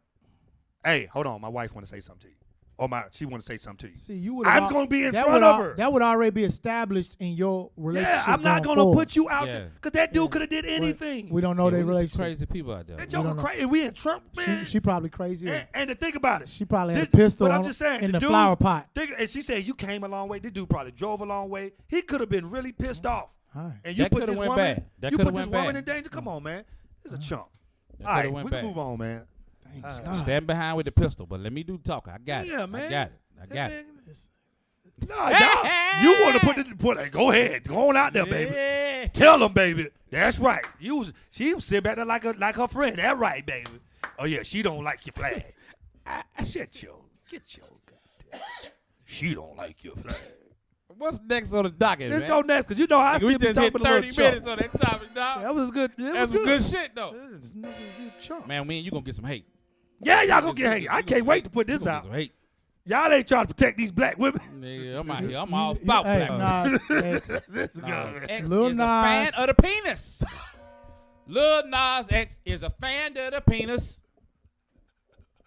Hey, hold on, my wife want to say something to you, or she want to say something to you. See, you would. I'm gonna be in front of her. That would already be established in your relationship. Yeah, I'm not going gonna forward. put you out Yeah. there because that dude could have did anything. We don't know their Yeah, we some relationship. crazy people out there. That don't joker know. crazy. We in Trump, man. She probably crazy. and to think about it, She probably had this- a pistol But I'm on- just saying, in the dude, flower pot. And she said you came a long way. This dude probably drove a long way. He could have been really pissed off. All right. And you That put coulda this went woman, bad. That you coulda put this went woman bad. in danger. Come on, man. This is a chump. That All right, coulda went we can bad. move on, man. Thanks God. Stand behind with the pistol, but let me do the talking. I got it. Yeah, man. I got it. I got it. Nah, you want to put it. Go ahead. Go on out there, baby. Yeah. Tell them, baby. That's right. She was sitting back there like her friend. That's right, baby. Oh, yeah, she don't like your flag. Get your goddamn. She don't like your flag. What's next on the docket, Let's man? go next, because you know I We still be just hit talking a little 30 minutes on that topic, dog. That was good. That's some good shit, though. This nigga's a chump. Man, me and you gonna get some hate. Yeah, y'all gonna get hate. I can't wait to put this out. Some hate. Y'all ain't trying to protect these black women. Nigga, I'm out here. I'm all about Hey, black. Nas X. This is good. X Lil is Nas. a fan of the penis. Lil Nas X is a fan of the penis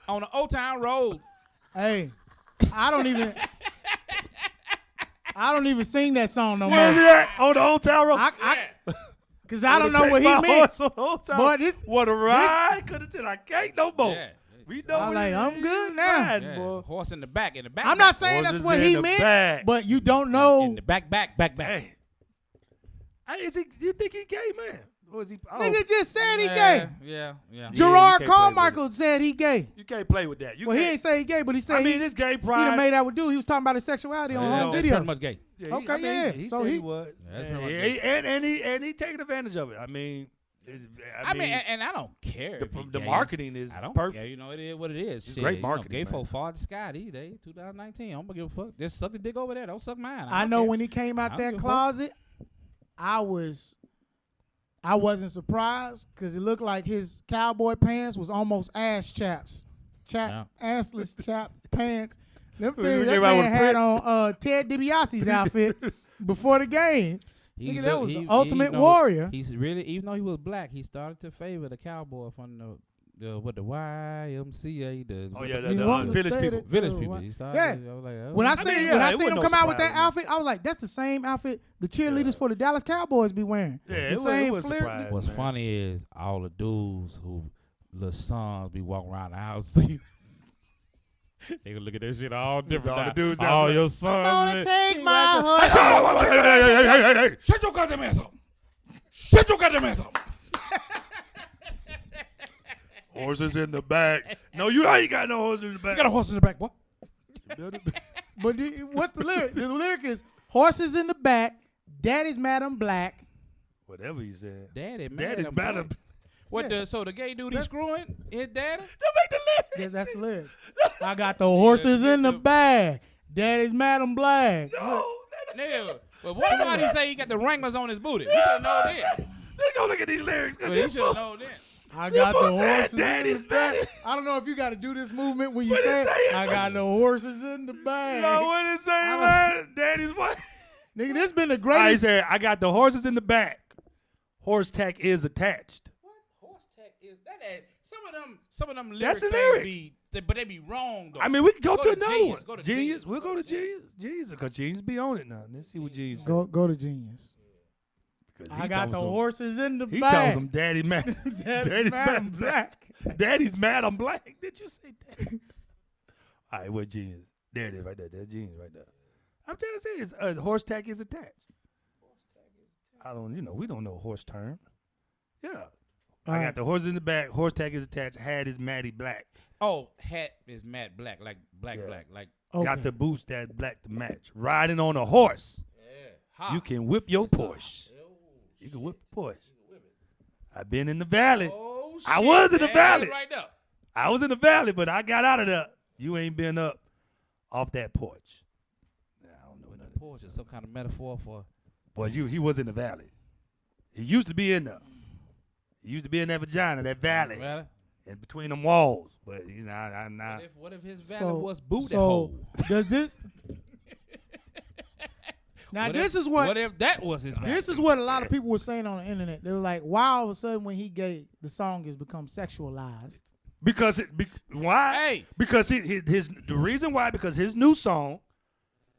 on the Old Town Road. Hey, I don't even sing that song no more. Where's he at? On the Old Town Road? Cause I don't know what he meant. Boy, this what a ride could have did. I can't no more. Yeah. We know I'm what like, it I'm is. good now. Riding, Yeah. boy. Horse in the back. I'm not saying Horses that's what in he the meant, back. but you don't know. In the back. Hey. You think he gay, man? Or is he? Nigga just said he gay. Yeah. Gerard you can't play Carmichael said he gay. You can't play with that. Well, he ain't say he gay, but he said I mean, he this gay he done pride. made out with dude. He was talking about his sexuality on home That's videos. pretty much gay. Yeah, Okay, yeah. He So said he he- was. Yeah, that's And pretty much and he taking advantage of it. I mean, I mean, and I don't care. if he the gay. marketing is I don't perfect. care. You know, it is what it is. It's Shit, great you know, marketing, gay man. folk fall to the sky these days, 2019. I'm gonna give a fuck. Just suck the dick over there. Don't suck mine. I don't know care. when he came I out don't that give a fuck. closet, I wasn't surprised because it looked like his cowboy pants was almost ass chaps, assless chap pants. Them things that came out with man had prints. on Ted DiBiase's outfit before the game. He Nigga, that look- was he- the ultimate you know, warrior. He's really, even though he was black, he started to favor the cowboy from the YMCA. Oh yeah, He the wanted to village stay people. there. Village people. He started, Yeah. I was like, oh. When I mean, seen yeah, when I it seen wasn't him no come out with that surprise. outfit, I was like, that's the same outfit the cheerleaders for the Dallas Cowboys be wearing. Yeah, the it was- same it was flare- surprising. What's man. funny is all the dudes who little sons be walking around the house. They gonna look at that shit all different. All the now. dudes down all there. your sons. Gonna take He my like horse. Hey. Shut your goddamn ass up. Shut your goddamn ass up. Horses in the back. No, you ain't got no horses in the back. You got a horse in the back, boy. But what's the lyric? The lyric is horses in the back, daddy's mad I'm black. Whatever he said. Daddy, man. Daddy's I'm mad. black. What so the gay dude he's screwing his daddy? Yes, that's the lyrics. I got the horses in the back, daddy's mad I'm black. Nigga. But why he say he got the wranglers on his booty? We should have known that. Let's go look at these lyrics. But he should have known that. I got the boy said horses in daddy's the back. back. I don't know if you got to do this movement when you What say it say? I got the horses in the back. No, what it say, man? Daddy's what? Nigga, this been the I greatest. said, I got the horses in the back. Horse tack is attached. What horse tech is that? Some of them That's the lyrics lyrics. but they be wrong though. I mean, we can go to another Genius. one. Go to Genius. We'll go to Genius. Genius, because Genius be on it now. Let's see what Genius Go to Genius. said. I got the horses in the He back. tells him, Daddy mad. Daddy's mad I'm black. Daddy's mad I'm black. Did you say Daddy? All right, what Genius? There it is right there. That's Genius right there. I'm trying to say, it's, horse tack is attached. I don't, we don't know horse term. Yeah. I All got right. the horses in the back. Horse tack is attached. Hat is Matty black. Oh, hat is matte black, like black, Yeah. black, like Okay. Got the boots that black to match. Riding on a horse. hot. You can whip your Porsche. You can whip the Porsche. I've been in the valley. Oh, shit. I was in the There it is valley. right there. I was in the valley, but I got out of there. You ain't been up off that porch. I don't know nothing. Porsche is some kind of metaphor for. Boy, he was in the valley. He used to be in there. He used to be in that vagina, that valley, Valley? and between them walls. But I What if his valley was booty so hole? does this? Now What this if, is what if that was his valley? this is what a lot of people were saying on the internet. They were like, "Why all of a sudden when he gay, the song has become sexualized?" because why? Hey. Because the reason why, because his new song,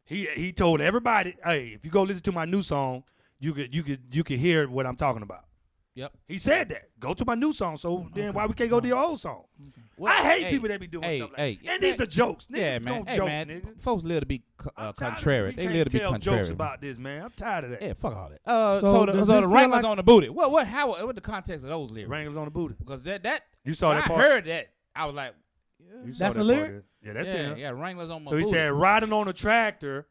he told everybody, hey, if you go listen to my new song, you could hear what I'm talking about. Yep. He said that. Go to my new song. So then why we can't go to your old song? Well, I hate hey, people that be doing hey, stuff like hey, that. And these are jokes. Niggas Yeah, man. don't Hey, joke, man. nigga. Folks live to be I'm tired of contrary. it. They We live to be can't tell contrary. jokes about this, man. I'm tired of that. Yeah, fuck all that. So So does the this feel wranglers like- on the booty. What the context of those lyrics? Wranglers on the booty. Because that You saw when that I part? heard that, I was like, You saw That's that a part lyric? there. Yeah, that's yeah, him. yeah, Wranglers on my So he booty. said, riding on a tractor,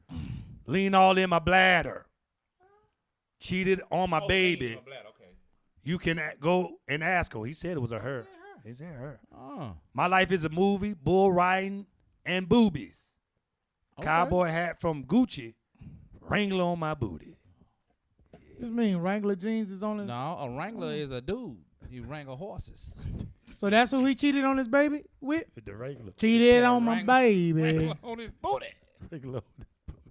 lean all in my bladder. Cheated on my baby. Okay. You can go and ask her. He said it was a her. He said her. Oh. My life is a movie, bull riding, and boobies. Okay. Cowboy hat from Gucci, Wrangler on my booty. This mean Wrangler jeans is on his. No, a Wrangler is a dude. He wrangle horses. So that's who he cheated on his baby with. The Wrangler. Cheated on my Wrangler. baby. Wrangler on his booty. Wrangler.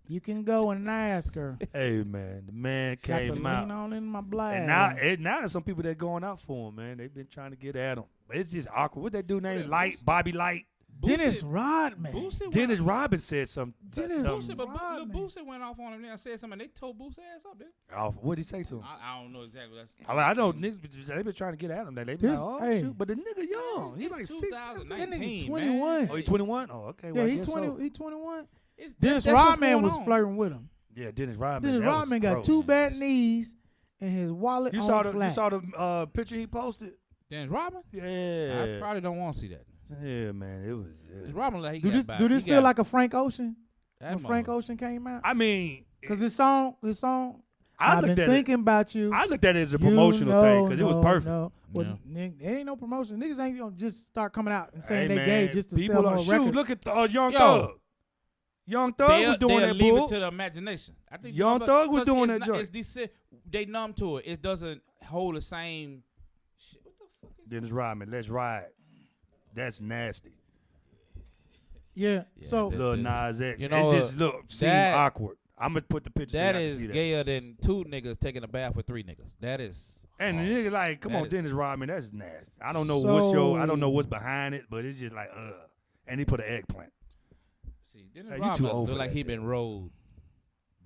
You can go and ask her. Hey man, the man Got to came lean out. on in my bladder. And now there's some people that going out for him, man. They've been trying to get at him. But it's just awkward. What that dude named Light? Bobby Light? Dennis Rodman. Boosie Dennis Robin said something. Dennis something. Boosie, but Rodman. Boosie went off on him there and said something. They told Boosie ass up there. Oh, what'd he say to him? I don't know exactly. I know niggas, they been trying to get at him. They be This- like, oh, hey. shoot. But the nigga young. He's It's like 6. 2019, That nigga man. 21. Oh, he 21? Oh, okay. Yeah, Well, I he guess 20. so. He 21. It's- Dennis that's what's Rodman going was on. flirting with him. Yeah, Dennis Rodman. Dennis that was Rodman got gross. 2 bad knees and his wallet You on saw flat. the picture he posted? Dennis Rodman? Yeah. I probably don't want to see that. Yeah, man. It was. Dennis Rodman, like, he do got this back. do this He feel got like a Frank Ocean that when Frank motherfucker. Ocean came out? I mean, Because his song, I I've been looked at thinking about you. I looked at it as a You promotional thing because it was know, perfect. No. Well, Yeah. there ain't no promotion. Niggas ain't gonna just start coming out and saying Hey, they man, gay just to people sell are, more shoot, records. look at Young Yo. Thug. Young Thug was doing they'll that leave bull. it to the imagination. I think Young Thug was doing that joint. They numb to it. It doesn't hold the same. Shit, what the fuck is Dennis Rodman, let's ride. That's nasty. yeah. So that- Lil Nas X. you know, it's just seem that- awkward. I'm gonna put the picture. that? so y'all can Is see that. gayer than 2 niggas taking a bath with 3 niggas. That is. And the nigga like, come That on, is- Dennis Rodman, that's nasty. I don't know I don't know what's behind it, but it's just like, and he put an eggplant. See, Dennis Hey, you Rodman too old look for like that, he been dude. rolled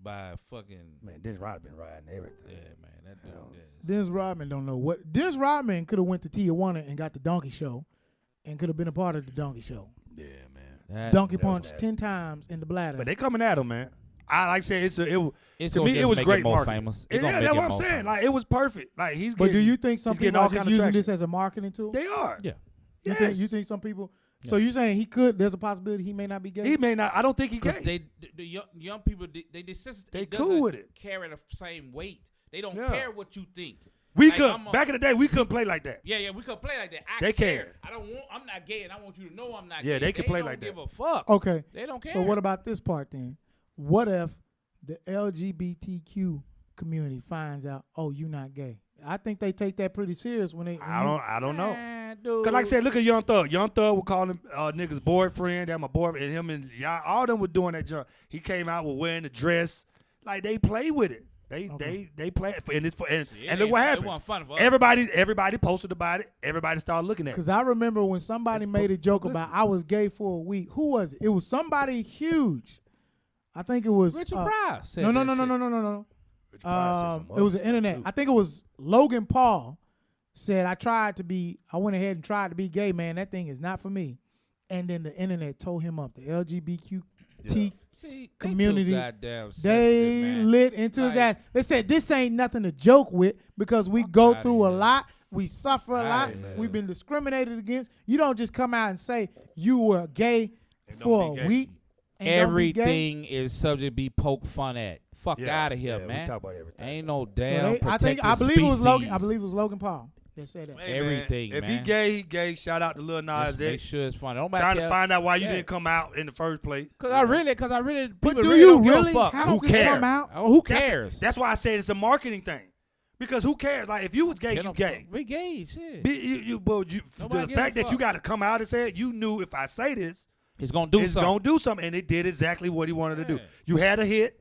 by fucking. Man, Dennis Rodman been riding everything. Yeah, man. That dude. is- Dennis Rodman don't know what. Dennis Rodman could have went to Tijuana and got the Donkey Show, and could have been a part of the Donkey Show. Yeah, man. that- Donkey that was punched nasty. 10 times in the bladder. But they coming at him, man. I like I said, It's to gonna me, just it was make great more marketing. famous. Yeah, It's gonna make that's it what I'm more saying. famous. Like, it was perfect. Like, he's but do getting, you think some he's getting people all are just kind of using traction. this as a marketing tool? They are. Yeah. You Yes. think some people? So you saying he could? There's a possibility he may not be gay. He may not. I don't think he Because gay. the young people, they They it cool doesn't with it. carry the same weight. They don't Yeah. care what you think. We Like, could I'm a- back in the day. We couldn't play like that. Yeah, we could play like that. They care. I'm not gay, and I want you to know I'm not Yeah, gay. they can play don't like that. give a fuck. Okay. They don't care. So what about this part then? What if the LGBTQ community finds out, oh, you not gay? I think they take that pretty serious when they. I don't know. Man, dude. Cause like I said, look at Young Thug. Young Thug would call him niggas boyfriend. That my boyfriend. And him and y'all, all them were doing that junk. He came out with wearing the dress. Like they play with it. They play it. And, and look what It happened. wasn't fun for us. Everybody posted about it. Everybody started looking at it. Because I remember when somebody It's made a joke about I was gay for a week. Who was it? It was somebody huge. I think it was Richard Pryor said No. that shit. Rich Pryor said some It was the other internet. shit, I think it was Logan Paul said I went ahead and tried to be gay, man. That thing is not for me. And then the internet told him up. The LGBTQ See, community, they too goddamn they sensitive, man. lit into his Like- ass. They said this ain't nothing to joke with because we go outta through a here. lot. We suffer a Outta lot. here. We've been discriminated against. You don't just come out and say you were gay And don't for be a gay. week. and don't be gay. Everything is subject to be poked fun at. Fuck Yeah, out of here, yeah, man. We talk about everything. Ain't no So damn. I believe it was Logan. I species. believe it was Logan Paul that said that. Hey, everything, man. If man. he gay, he gay. Shout out to Lil Let's Nas make X. sure it's funny. Nobody Trying care. to find out why you Yeah. didn't come out in the first place. Cause I really, But people do really you don't give really a fuck. have Who to cares? come out? Oh, who cares? That's why I said it's a marketing thing. Because who cares? Like if you was gay, They you don't- gay. We gay, shit. But Nobody the give a fact that you fuck. got to come out and say it, you knew if I say this, It's gonna do it's something. gonna do something, and it did exactly what he wanted to do. Yeah. You had a hit.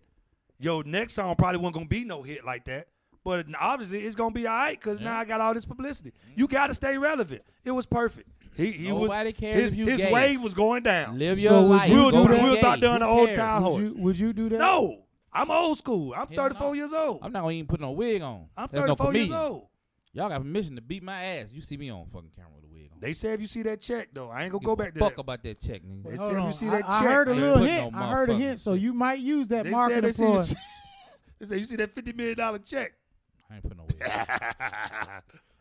Your next song probably wasn't gonna be no hit like that, but obviously it's gonna be all right because now I got all this publicity. You got to stay relevant. It was perfect. He Nobody was cares his, if you his gay. wave was going down. Live So your would life. you we was, do Go that? we was gay. about doing the Who old cares? town horse. Would you do that? No, I'm old school. I'm Hell 34 no. years old. I'm not gonna even put no wig on. I'm That's no 34 years comedian. old. Y'all got permission to beat my ass. You see me on fucking camera with a wig on. They said if you see that check though, I ain't gonna Give go a back to fuck that. about that check, nigga. They Hold said if on. you see that I check, heard a ain't little putting hint. no I heard a motherfucking hint. So shit. you might use that they marketing said ploy. they said you see that $50 million check. I ain't putting no wig on.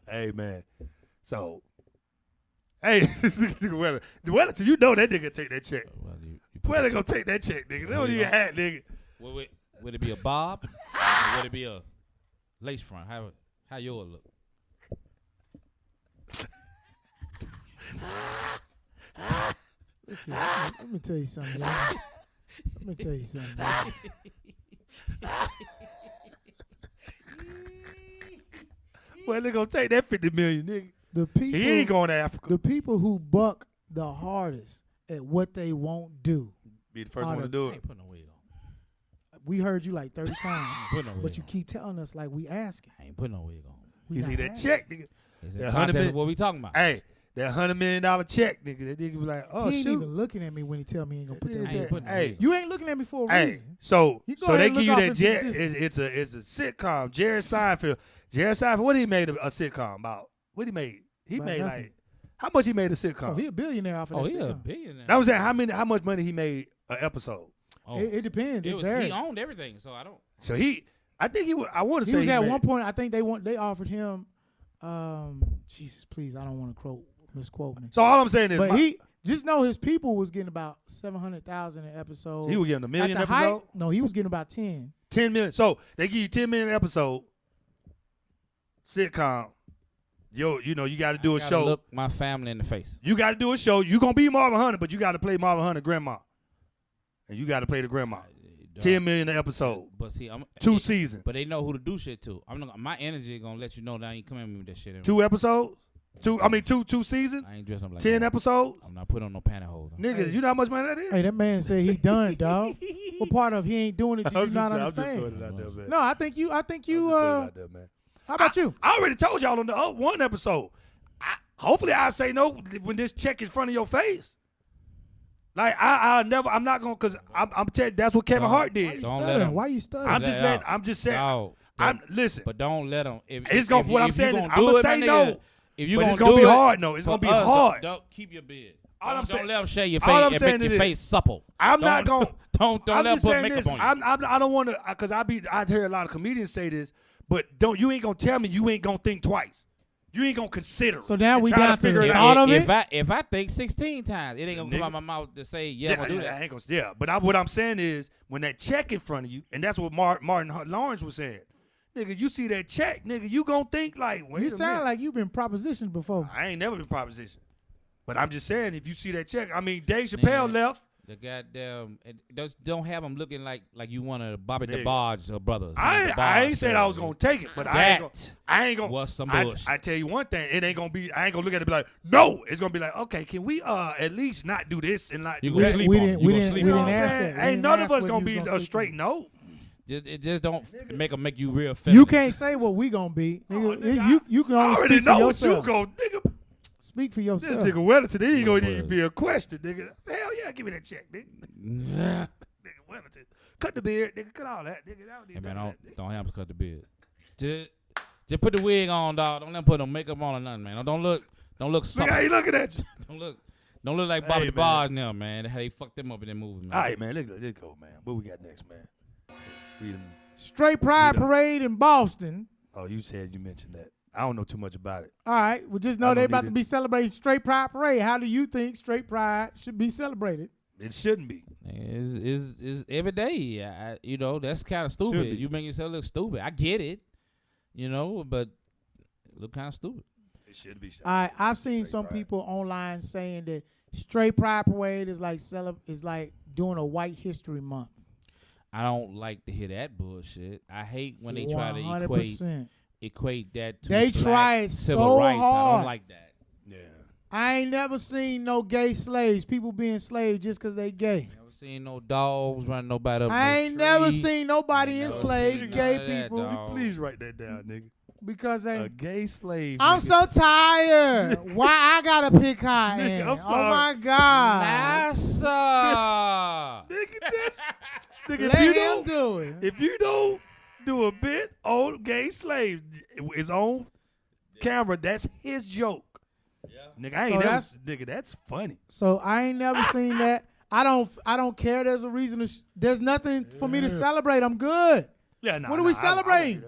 Hey man, so Hey, nigga Wellington, you know that nigga take that check. Well, you put Where they that- gonna take that check, nigga? They don't Where you even gonna- have, nigga. Would it be a bob? Or would it be a lace front? How yours look? Let me tell you something, y'all. Let me tell you something, y'all. Where they gonna take that 50 million, nigga? The people, He ain't going to Africa. the people who buck the hardest at what they won't do. Be the first Oh, one to the- do I it. ain't putting no wig on. We heard you like 30 times, Putting no wig but you on. keep telling us like we asking. I ain't putting no wig on. We You not see that asking. check, nigga? Is That that 100 contest million- is what we talking about? Hey, that $100 million check, nigga. That nigga be like, oh he ain't shoot. even looking at me when he tell me he ain't gonna put Yeah, that I ain't check. putting no Hey, wig on. You ain't looking at me for a Hey, reason. so You go so ahead they and give you look that off Jerry. into the It's a sitcom. Jerry Seinfeld. Jerry Seinfeld. What he made a sitcom about? What he made? He About made nothing. like how much he made a sitcom? Oh, he a billionaire off of Oh, that. he a sitcom. billionaire. That was that. How much money he made an episode? Oh, It depends. It he varies. owned everything, so I don't. So I think he. I want to He say was he at made- one point. I think they offered him. Jesus, please, I don't want to misquote me. So all I'm saying is, But he just know his people was getting about 700,000 an episode. he was getting $1 million At the height, episode. no, he was getting about 10. 10 million. So they give you 10 million episode sitcom. Yo, you know you got to do a I gotta show. Look my family in the face. You got to do a show. You gonna be Marvin Hunter, but you got to play Marvin Hunter grandma, and you got to play the grandma. 10 million an episode, But see, 2 seasons, But they know who to do shit to. My energy gonna let you know that I ain't coming at me with that shit. 2 episodes, two seasons, I ain't dressed up like 10 that. episodes. I'm not putting on no pantyhose. Nigga, Hey. you know how much money that is? Hey, that man said he done, dog. What part of he ain't doing it did you not understand? it out there, man. No, I think you. I'm just throwing it out there, man. How about you? I already told y'all on the one episode. Hopefully I say no when this check in front of your face. Like I'm not gonna, cause I'm telling. That's what Kevin Don't- Hart Why did. you Don't let stuttering? him. Why you stuttering? I'm just letting. I'm just saying. No, Listen. but don't let them. What I'm saying is, I'ma say no, If you but gonna it's gonna do be it, hard. No, it's for gonna be us, hard. Don't keep your beard. All I'm Don't saying- let them shave your all I'm face and saying make is your this. face supple. I'm not Don't- gonna. Don't I'm let them just put saying makeup this. on you. I don't want to, cause I hear a lot of comedians say this, but you ain't gonna tell me you ain't gonna think twice. You ain't gonna consider it. So now And we try down to figure the it thought out. of it. If I think 16 times, it ain't gonna come Nigga. out my mouth to say yeah, I'm gonna do I that. ain't gonna, yeah, but what I'm saying is when that check in front of you, and that's what Martin Lawrence was saying. Nigga, you see that check, nigga, you gonna think like, wait You a sound minute. like you've been propositioned before. I ain't never been propositioned. But I'm just saying, if you see that check, I mean, Dave Chappelle Nigga. left. The goddamn don't have them looking like you one of the Bobby Nigga. DeBarge brothers. I ain't said I was gonna take it, but I ain't gonna. was some I bullshit. tell you one thing, it ain't gonna be. I ain't gonna look at it and be like, no. It's gonna be like, okay, can we at least not do this and not You do gonna that? sleep we on it. didn't- You we gonna didn't- sleep we You know on what didn't I'm it. ask saying? that. We Ain't didn't none of ask us what gonna you be was gonna a sleep straight on. no. It just don't make them make you real. You feminine. can't say what we gonna be. Nigga, nigga, you can I only already speak for know what you yourself. go, nigga. Speak for This yourself. nigga Wellington, he ain't gonna Well, even be a question, nigga. Hell yeah, give me that check, nigga. Yeah. Nigga Wellington, cut the beard, nigga. Cut all that, nigga. That don't Hey need man, none of that, nigga. don't have to cut the beard. Just put the wig on, dog. Don't let them put no makeup on or nothing, man. Don't look Look supple. how he looking at you. Don't look like Bobby Hey, DeBarge now, man. How they fucked them up in that movie, man. All right, man. Let's go, man. What we got next, man? Read 'em. Straight Pride We done. Parade in Boston. Oh, you mentioned that. I don't know too much about it. All right. Well, just I know don't they need about it. to be celebrating Straight Pride Parade. How do you think Straight Pride should be celebrated? It shouldn't be. Is every day. You know, that's kind of stupid. Should be. You make yourself look stupid. I get it, you know, but it look kind of stupid. It should be. I've seen Straight some Pride. people online saying that Straight Pride Parade is like doing a White History Month. I don't like to hear that bullshit. I hate when they try to 100%. equate that to They black try it civil so rights. I hard. don't like that. Yeah. I ain't never seen no gay slaves, people being slaves just because they gay. Never seen no dogs running nobody up. I no ain't never tree. seen nobody Never enslave seen gay none of that, people dog. Please write that down, nigga. because they. A gay slave. I'm nigga. so tired. Why I gotta pick cotton? Nigga, I'm Oh sorry. my god! NASA. Nigga, this. Nigga, Let him do it. if you don't do a bit on gay slaves, it's on camera. That's his joke. Nigga, I ain't So never. that's- Nigga, that's funny. So I ain't never seen that. I don't care. There's a reason. There's nothing for me to celebrate. I'm good. Yeah, nah, What are we nah, celebrating?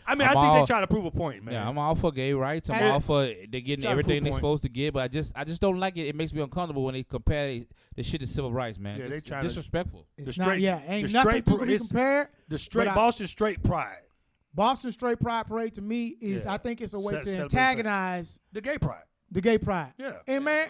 I mean, I think they try to prove a point, man. Yeah, I'm all for gay rights. I'm all for they getting Try to everything prove they're point. supposed to get, but I just don't like it. It makes me uncomfortable when they compare the shit to civil rights, man. Yeah, they It's try to- disrespectful. It's The not, straight- yeah, ain't the nothing straight to be it's- compared. The straight But Boston straight pride, Boston Straight Pride Parade to me is, Yeah. I think it's a way to Celebrate antagonize the gay pride. the gay pride. Yeah, And man,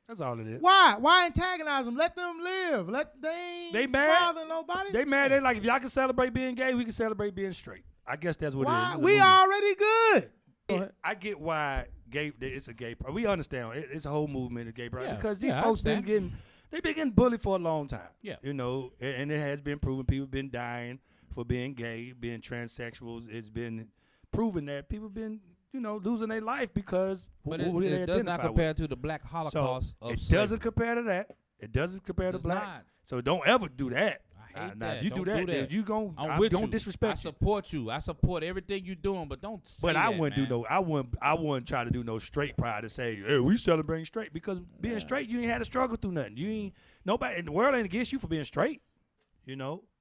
that's all it is. why antagonize them? Let them live. They They ain't mad. bother nobody. They mad. They like if y'all can celebrate being gay, we can celebrate being straight. I guess that's what it is. Why? It's a We movement. already good. Go ahead. I get why it's a gay pride. We understand it's a whole movement of gay pride Yeah, because these yeah, I folks understand. they've been getting bullied for a long time. Yeah. You know, and it has been proven people been dying for being gay, being transsexuals. It's been proven that people been losing their life because But who they it does identify not compare with. to the Black Holocaust So of it slavery. doesn't compare to that. It doesn't compare to Does black. not. So don't ever do that. I hate Now, that. if you Don't do that, do then that. you gon' I'm with don't you. disrespect I you. support you. I support everything you're doing, but don't say But I that, wouldn't man. do no. I wouldn't try to do no straight pride to say, hey, we celebrating straight because being straight, you ain't had to struggle through nothing. You ain't nobody in the world ain't against you for being straight.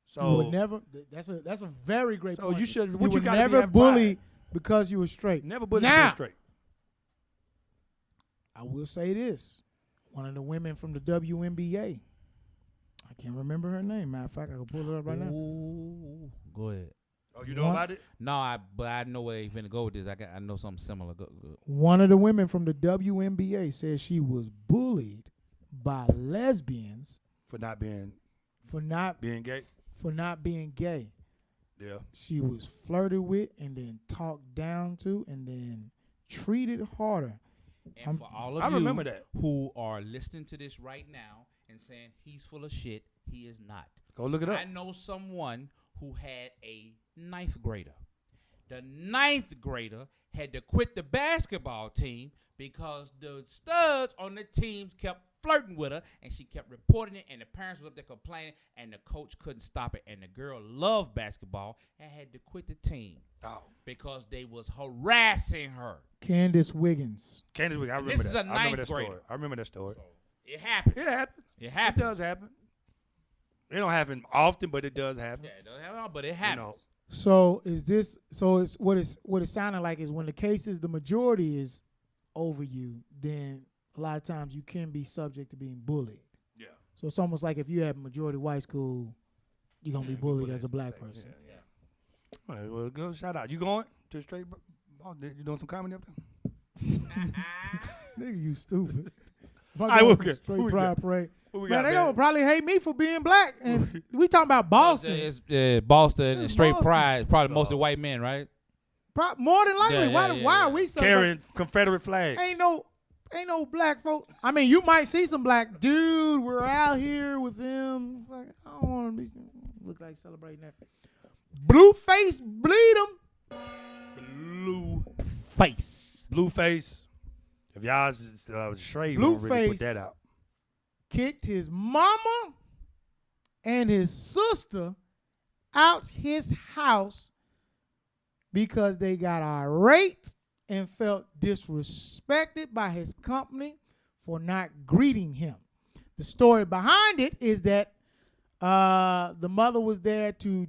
So You would never. That's a very great So point. you should- You what you would gotta be never have bully pride. because you were straight. never bully Now, being straight. I will say this: one of the women from the WNBA. I can't remember her name. Matter of fact, I can pull it up right now. Ooh, go ahead. Oh, you know One- about it? No, but I know where you finna go with this. I know something similar. Go. One of the women from the WNBA says she was bullied by lesbians For not being for not gay. being gay. Yeah. She was flirted with and then talked down to and then treated harder. And for all of I you remember that. who are listening to this right now and saying he's full of shit, he is not. Go look it up. I know someone who had a ninth grader. The ninth grader had to quit the basketball team because the studs on the teams kept flirting with her, and she kept reporting it, and the parents was up there complaining, and the coach couldn't stop it, and the girl loved basketball and had to quit the team Oh. because they was harassing her. Candace Wiggins. Candace Wiggins, I And remember this is that. a I remember ninth that story. grader. I remember that story. It happened. It happens. It It happens. does happen. It don't happen often, but it does happen. Yeah, it doesn't happen, but it happens. know. So it's what it sounded like is when the cases the majority is over you, then a lot of times you can be subject to being bullied. Yeah. So it's almost like if you have majority white school, you're gonna be bullied as a black person. All right, well, go shout out. You going to straight? You doing some comedy up there? Nigga, you stupid. All right, what we got? What Straight we pride got? parade. What we Man, got, they gonna probably hate me for being black. And we talking about Boston. It's Boston and It's straight Boston. pride is probably mostly white men, right? More than likely. Yeah, Why are yeah. we so Carrying Confederate flag. Ain't no black folk. I mean, you might see some black dude. We're out here with them. Fuck, I don't want to be look like celebrating that. BlueFace bleed them. BlueFace. If y'all was straight, you don't really put BlueFace. that out. Kicked his mama and his sister out his house because they got irate and felt disrespected by his company for not greeting him. The story behind it is that the mother was there to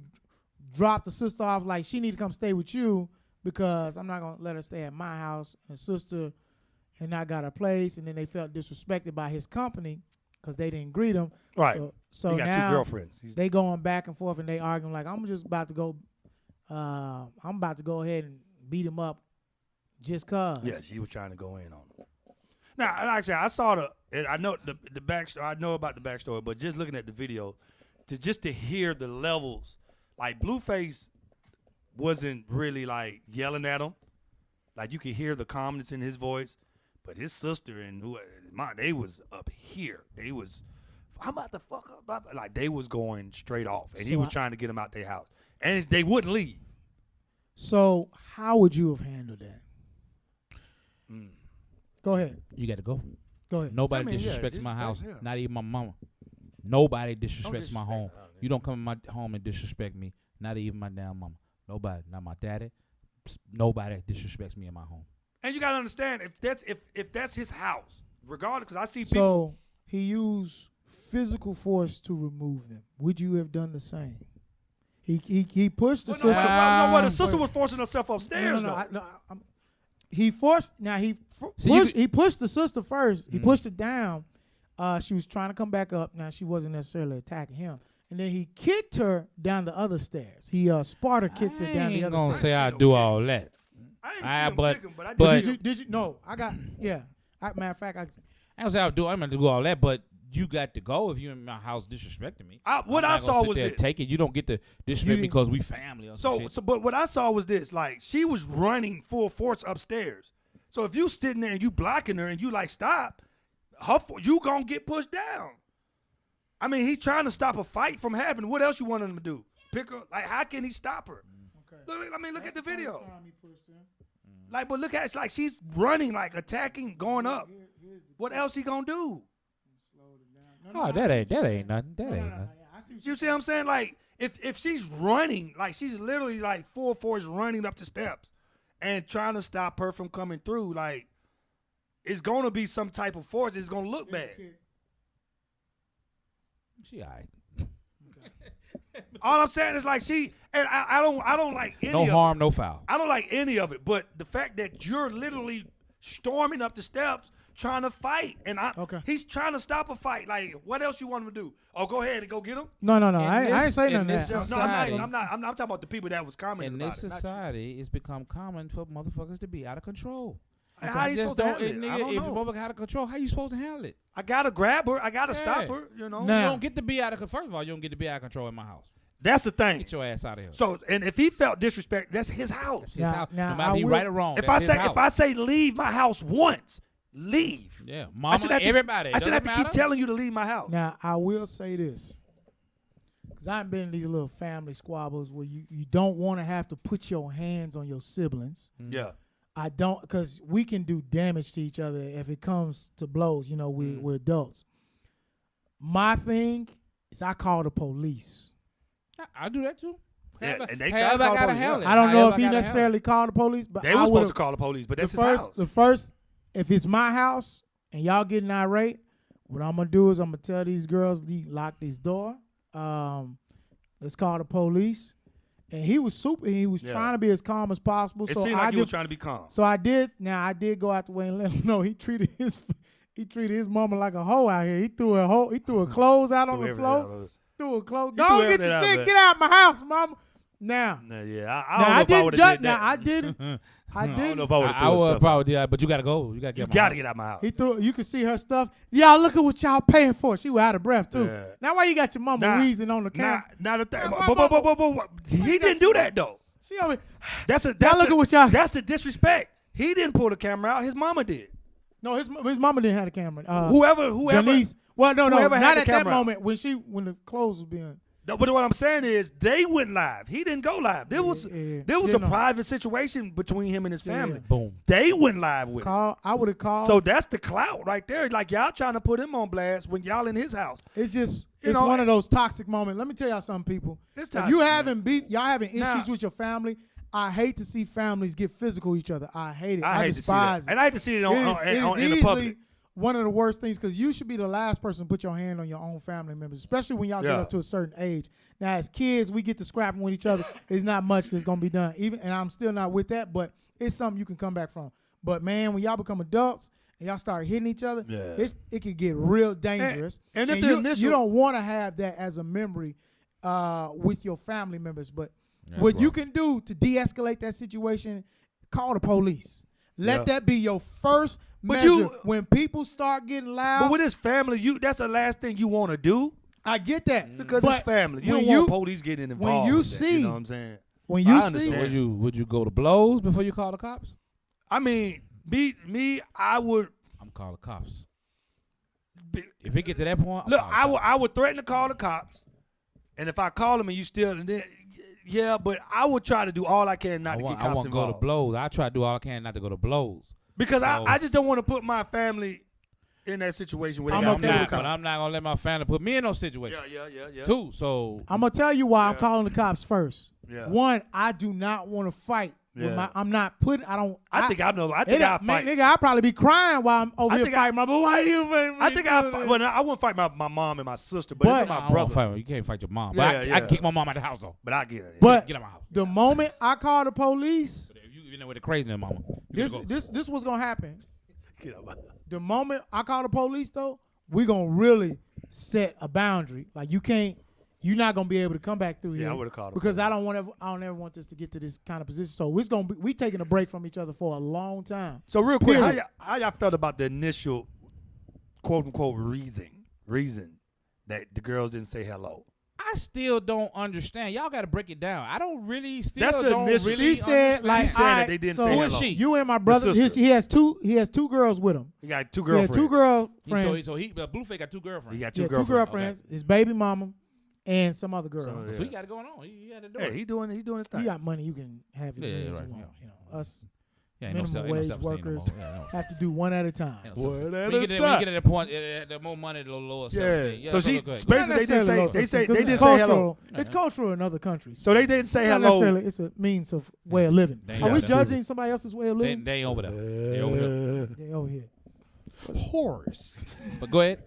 drop the sister off, like she need to come stay with you because I'm not gonna let her stay at my house. And sister had not got a place, and then they felt disrespected by his company because they didn't greet him. Right. So He got now two girlfriends. they going back and forth and they arguing like I'm just about to go. I'm about to go ahead and beat him up just cause. Yeah, she was trying to go in on him. Now, like I said, I saw I know the backstory. I know about the backstory, but just looking at the video, to hear the levels, like BlueFace wasn't really like yelling at him, like you could hear the calmness in his voice, but his sister and they was up here. They was, I'm about to fuck up, like they was going straight off, and he So was trying to get them out their house, and they wouldn't leave. So how would you have handled that? Go ahead. You got to go. Go ahead. Nobody I mean, yeah, disrespects my house, yeah. not even my mama. Nobody disrespects my disrespect home. her, man. You don't come in my home and disrespect me, not even my damn mama. Nobody, not my daddy. Nobody disrespects me in my home. And you gotta understand if that's his house, regardless, because I see people. So he used physical force to remove them. Would you have done the same? He pushed the Well, sister. the sister was forcing herself upstairs, though. He forced. Now he pushed the sister first. He pushed her down. She was trying to come back up. Now she wasn't necessarily attacking him. And then he kicked her down the other stairs. He Sparta kicked her down the other I ain't gonna stairs. say I do all that. I ain't Ah, seen him but- kick him, but I but- Did you? No, I got. Yeah. Matter of fact, I ain't gonna say I do. I'm gonna do all that, but you got to go if you in my house disrespecting me. What I'm I not saw gonna sit was there this. take it. You don't get to disrespect me because we family or some shit. But what I saw was this: like she was running full force upstairs. So if you sitting there and you blocking her and you like stop, you gonna get pushed down. I mean, he's trying to stop a fight from happening. What else you want him to do? Pick her? Like, how can he stop her? Okay. Look at the video. First time he pushed her. Like, but look at it's like she's running, like attacking, going up. What else he gonna do? Oh, that ain't nothing. That ain't nothing. You see what I'm saying? Like, if she's running, like she's literally like full force running up the steps and trying to stop her from coming through, like it's gonna be some type of force. It's gonna look bad. She all right. All I'm saying is like I don't like any No of harm, it. no foul. I don't like any of it. But the fact that you're literally storming up the steps trying to fight, and he's trying to stop a fight. Like, what else you want him to do? Oh, go ahead and go get him. No. I ain't saying nothing. this That. society- I'm talking about the people that was commenting In about this it. not you. society, it's become common for motherfuckers to be out of control. How you supposed to handle it? I don't If a know. motherfucker out of control, how you supposed to handle it? I gotta grab her. I gotta stop Yeah. her. You know. Nah. You don't get to be out of control. First of all, you don't get to be out of control in my house. That's the thing. Get your ass out of here. So, and if he felt disrespect, that's his house. That's his Now- house. now No matter I if he will- right or wrong. If that's I say leave my house once, leave. yeah, I mama, should have to, everybody. I should have to Doesn't keep matter. telling you to leave my house. Now I will say this, because I've been in these little family squabbles where you don't want to have to put your hands on your siblings. Yeah. I don't, because we can do damage to each other if it comes to blows. You know, we're adults. My thing is I call the police. I do that too. Yeah, and they However try to I call gotta police, handle yeah. it. I don't know However if I he gotta necessarily called the police, but They I were supposed would've- to call the police, but that's the his first, house. The first, if it's my house and y'all getting irate, what I'm gonna do is I'm gonna tell these girls lock this door. Let's call the police. And he was He was Yeah. trying to be as calm as possible. It so seemed I like you were did- trying to be calm. So I did. Now I did go out the way and let him know he treated his mama like a hoe out here. He threw her clothes out on the floor. Threw her clothes. He threw Don't get everything your out shit. there. Get out of my house, mama. Now. Nah, yeah, Now I don't know if I didn't would have judge. did Now that. I did. I I don't know didn't. if I would have I threw his would stuff. probably, yeah, but you gotta go. You gotta get. You my got house. to get out of my house. He threw. You could see her stuff. Y'all look at what y'all paying for. She was out of breath too. Yeah. Now why you got your mama Nah, wheezing on the camera? Not a thing. Nah, But he didn't do that though. She over. That's look at what y'all- That's the disrespect. He didn't pull the camera out. His mama did. No, his mama didn't have the camera. Whoever. Janice. Well, no, whoever had not the at that camera out. moment when the clothes was being. No, but what I'm saying is they went live. He didn't go live. There was yeah. there was Yeah, a no. private situation between him and his family. Yeah. Boom. They went live with it. I would have called. So that's the clout right there. Like y'all trying to put him on blast when y'all in his house. It's just You it's know, one of those toxic moments. Let me tell y'all something, people. It's If toxic, you man. having beef, y'all having issues Nah. with your family. I hate to see families get physical with each other. I hate it. I hate to see despise that. And I hate to see it on, It is- on, it is on, in the easily public. one of the worst things because you should be the last person to put your hand on your own family members, especially when y'all get Yeah. up to a certain age. Now, as kids, we get to scrapping with each other. There's not much that's gonna be done. And I'm still not with that, but it's something you can come back from. But man, when y'all become adults and y'all start hitting each other, Yeah. it can get real dangerous. And if the you, initial- you don't want to have that as a memory with your family members. But That's what you right. can do to de-escalate that situation, call the police. Let Yeah. that be your first But measure. you- When people start getting loud, But with his family, that's the last thing you want to do I get that because but it's family. You when don't want police getting involved. you with that, see- you know what I'm saying? when I you understand. see, Would you go to blows before you call the cops? I mean, me, I would. I'm calling the cops. Be, If it get to that point, I'm look, calling the I would threaten to call the cops, and if I call them and you still, and then, yeah, but I would try to do all I can not to get I cops want to go to involved. blows. I try to do all I can not to go to blows. Because So- I just don't want to put my family in that situation where they I'm got okay to with with that. But I'm not gonna let my family put me in no situation. Yeah. Too. So I'm gonna tell you why I'm Yeah. calling the cops first. Yeah. One, I do not want to fight Yeah. I'm not putting. I don't. I think I know. I think I'll man, fight. nigga, I'll probably be crying while I'm over I here think fighting my. But why you? Man, I think I wouldn't fight my mom and my sister, but But- it's I my don't wanna brother. fight. You can't fight your mom. Yeah, But I yeah. can kick my mom out the house though. But I get it. But Get out my house. the moment I call the police, But if you know with the crazy in mama. You gotta go. this was gonna happen. Get out my- The moment I call the police, though, we gonna really set a boundary. Like you're not gonna be able to come back through here. I would've called the because I don't ever want this to get to this kind of position. So it's gonna be we taking a break from each other for a long time. So real quick, Period. how y'all felt about the initial quote unquote reason that the girls didn't say hello? I still don't understand. Y'all got to break it down. I don't really still That's the don't initial- really She said understand. like She said that I- they didn't so say Who is hello. she? You and my brother. sister. He has two girls with him. He got two He had girlfriends. two girlfriends. So he BlueFace got two girlfriends. He got Yeah, two two girlfriends. girlfriends. His baby mama and some other girl. So, So he got it going on. He had to do Hey, it. he doing his thing. You got money, you can have as Yeah, many yeah, as right, you want. yeah. You know, us Yeah, minimum wage workers have to do one at a time. One at When you a get to time. that point, the more money, the lower Yeah. self-esteem. So she go ahead. basically Not they didn't necessarily low say they say self-esteem, they 'cause didn't it's say hello. cultural. It's cultural in other countries. So they didn't say Not hello. necessarily. It's a means of way of living. They ain't Are we got that. judging somebody else's way of They, living? they ain't over there. They over there. They over here. Horse. But go ahead.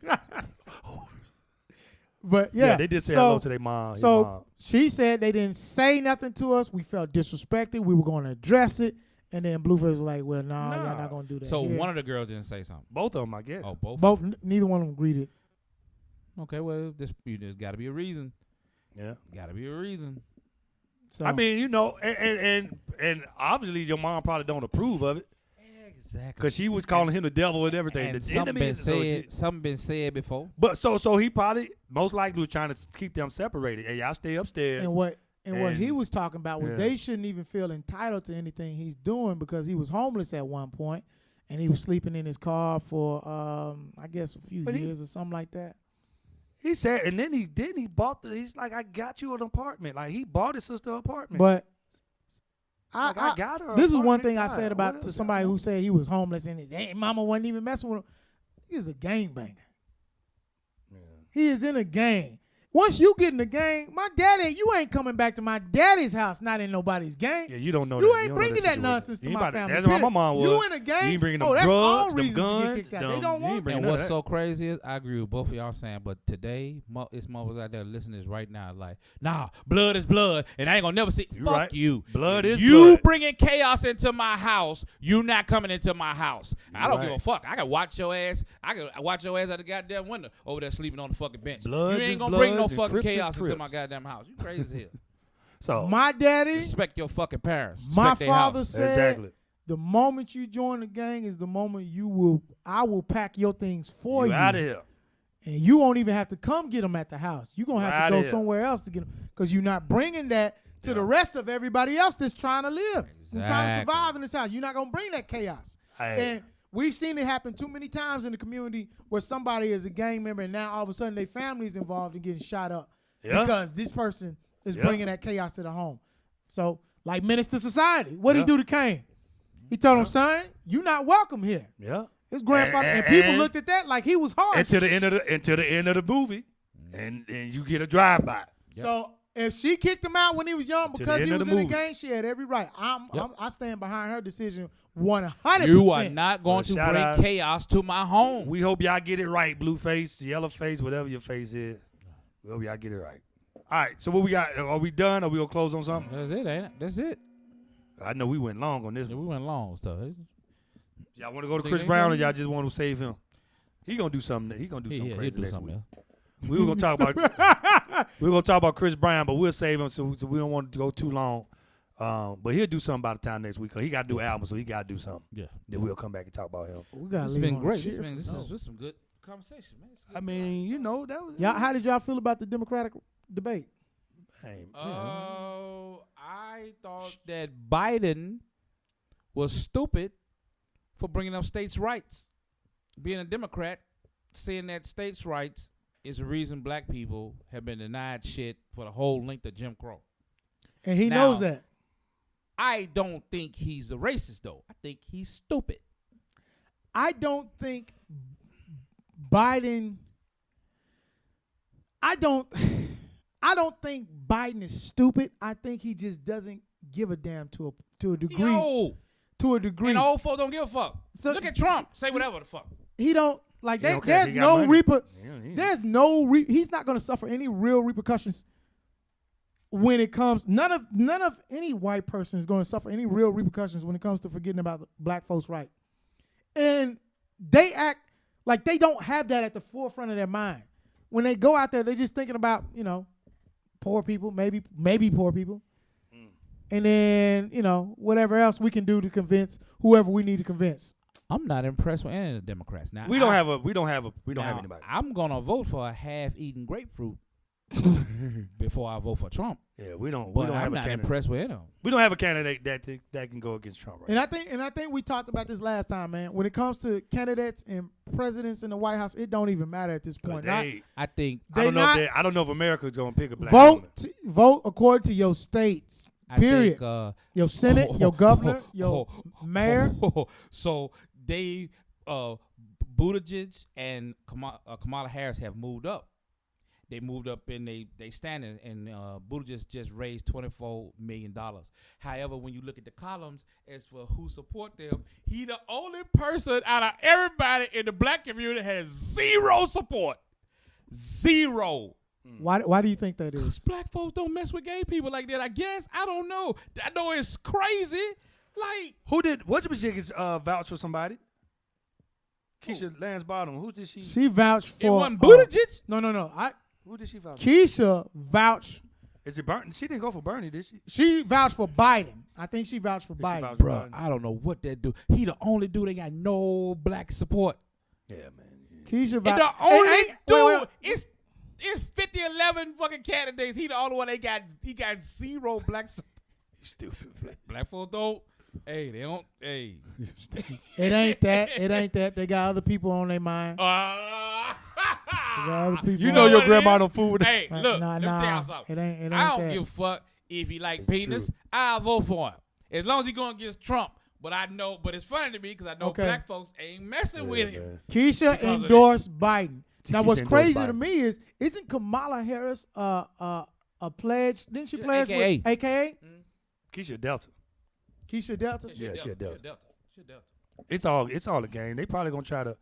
But Yeah, yeah, they did say so, hello to their mom. his So mom. she said they didn't say nothing to us. We felt disrespected. We were going to address it, and then BlueFace was like, "Well, nah, y'all not going to do that." So here. one of the girls didn't say something. Both of them, I guess. Oh, both. Neither one of them greeted. Okay, well, there's got to be a reason. Yeah. Got to be a reason. So I mean, you know, and obviously your mom probably don't approve of it Exactly. because she was calling him the devil and everything. And The something enemy been is- so she- said. Something been said before. But so he probably most likely was trying to keep them separated. Hey, y'all stay upstairs. and what he And- was talking about was yeah. they shouldn't even feel entitled to anything he's doing because he was homeless at one point and he was sleeping in his car for I guess a few But he- years or something like that. He said, and then he bought he's like, I got you an apartment. Like he bought his sister an apartment. But Like, I got her. this is one apartment. thing I God, said what about else to y'all somebody who want? said he was homeless and his mama wasn't even messing with him. He's a gangbanger. He is in a gang. Once you get in the gang, my daddy, you ain't coming back to my daddy's house, not in nobody's gang. Yeah, you don't know. You that. ain't don't know bringing that situation. nonsense to You ain't my about family. That's why my period. mom was. You in a gang? You ain't bringing them oh, that's all drugs, them reasons to guns. get kicked out. They them- don't you want ain't bringing And none of what's that. so crazy is I agree with both of y'all saying, but today it's mothers out there listening to this right now, like, nah, blood is blood, and I ain't gonna never see. You Fuck right. you. Blood If is you blood. bringing chaos into my house. You not coming into my house. I don't give a right. fuck. I can watch your ass. I can watch your ass out the goddamn window over there sleeping on the fucking bench. Bloods you is ain't gonna bring no bloods and fucking Crips is chaos into my Crips. goddamn house. You crazy as hell. So My daddy, Respect your fucking parents. my Respect their father house. said, exactly. the moment you join the gang is the moment I will pack your things for you. out of here. And you won't even have to come get them at the house. You're going to have Right to go here. somewhere else to get them because you're not bringing that to the rest of everybody else that's trying to live and trying to Exactly. survive in this house. You're not going to bring that chaos. Hey. And we've seen it happen too many times in the community where somebody is a gang member and now all of a sudden their family's involved in getting shot up Yeah. because this person is Yeah. bringing that chaos to the home. So, like Menace to Society, what did Yeah. he do to Kane? He told him, son, you not welcome here. Yeah. His grandfather, and, And- people and- looked at that like he was hard. Until the end of the movie, and you get a drive by. So if she kicked him out when he was young the because end he of was the in the movie. game, she had every right. Yep. I stand behind her decision 100%. You are not going Well, to shout bring out- chaos to my home. We hope y'all get it right, blue face, yellow face, whatever your face is. We hope y'all get it right. All right, so what we got? Are we done? Are we gonna close on something? That's it, ain't it? That's it. I know we went long on this Yeah, one. we went long, so Y'all want to go to Think Chris they Brown, or gonna- y'all just want to save him? He gonna do something. He gonna do something he'll crazy do next something week. else. We were gonna talk about Chris Brown, but we'll save him so we don't want to go too long. But he'll do something by the time next week. 'Cause he got to do albums, so he got to do something. Yeah. Then we'll come back and talk about him. We gotta It's leave been on a great. cheer This for is some good conversation, man. It's good. I mean, you know, that was. y'all. How did y'all feel about the Democratic debate? Hey, I thought that Biden was stupid for bringing up states' rights. Being a Democrat, saying that states' rights is the reason black people have been denied shit for the whole length of Jim Crow. And he Now- knows that. I don't think he's a racist, though. I think he's stupid. I don't think Biden. I don't think Biden is stupid. I think he just doesn't give a damn to a degree. Yo, To a degree. and old folks don't give a fuck. So- Look at Trump. Say whatever the fuck. He don't like He that. don't care if There's he got no money. there's no he's not going to suffer any real repercussions when it comes. None of any white person is going to suffer any real repercussions when it comes to forgetting about the black folks' right. And they act like they don't have that at the forefront of their mind. When they go out there, they're just thinking about, poor people, maybe poor people. And then, whatever else we can do to convince whoever we need to convince. I'm not impressed with any of the Democrats. Now We don't have anybody. I'm gonna vote for a half-eaten grapefruit before I vote for Trump. Yeah, we don't But have I'm a not candidate. impressed with any of them. We don't have a candidate that can go against Trump right And I think we talked about this last time, man. When it comes to candidates and presidents in the White House, it don't even matter at this now. point. I think They not- I don't know if America's gonna pick a black woman. Vote according to your states. Period. Your Senate, your governor, your mayor. So they, Buttigieg and Kamala Harris have moved up. They moved up in they standing, and Buttigieg just raised $24 million. However, when you look at the columns as for who support them, he the only person out of everybody in the black community has zero support. Zero. Why do you think that is? Black folks don't mess with gay people like that, I guess. I don't know. I know it's crazy. Like, Who did what is vouch for somebody? Keisha Lance Bottom. Who did she? She vouched for. it wasn't Buttigieg? No. Who did she vouch? Keisha vouched. Is it Bernie? She didn't go for Bernie, did she? She vouched for Biden. I think she vouched for Did she Biden. vouch for Bruh, Biden? I don't know what that do. He the only dude that got no black support. Yeah, man. Keisha And vouched. the only dude, wait. it's 50, 11 fucking candidates. He the only one he got zero black support. Stupid. Man. Black folks don't. Hey, they don't. Hey. It ain't that. They got other people on their mind. They got other people. You on know their- your what it grandma is? don't fool with Hey, Right, look, nah, let me tell nah. y'all something. It ain't I don't that. give a fuck if he like It's penis. true. I'll vote for him. As long as he going against Trump. But it's funny to me because I know Okay. black folks ain't messing with him. man. Keisha Because of endorsed Biden. Now, Keisha what's endorsed crazy to Biden. me isn't Kamala Harris a pledge? Didn't she Yeah, pledge AKA. with AKA? Keisha Delta. Keisha Delta? Yeah, she a Delta. She a Delta. It's all a game. They probably gonna try to.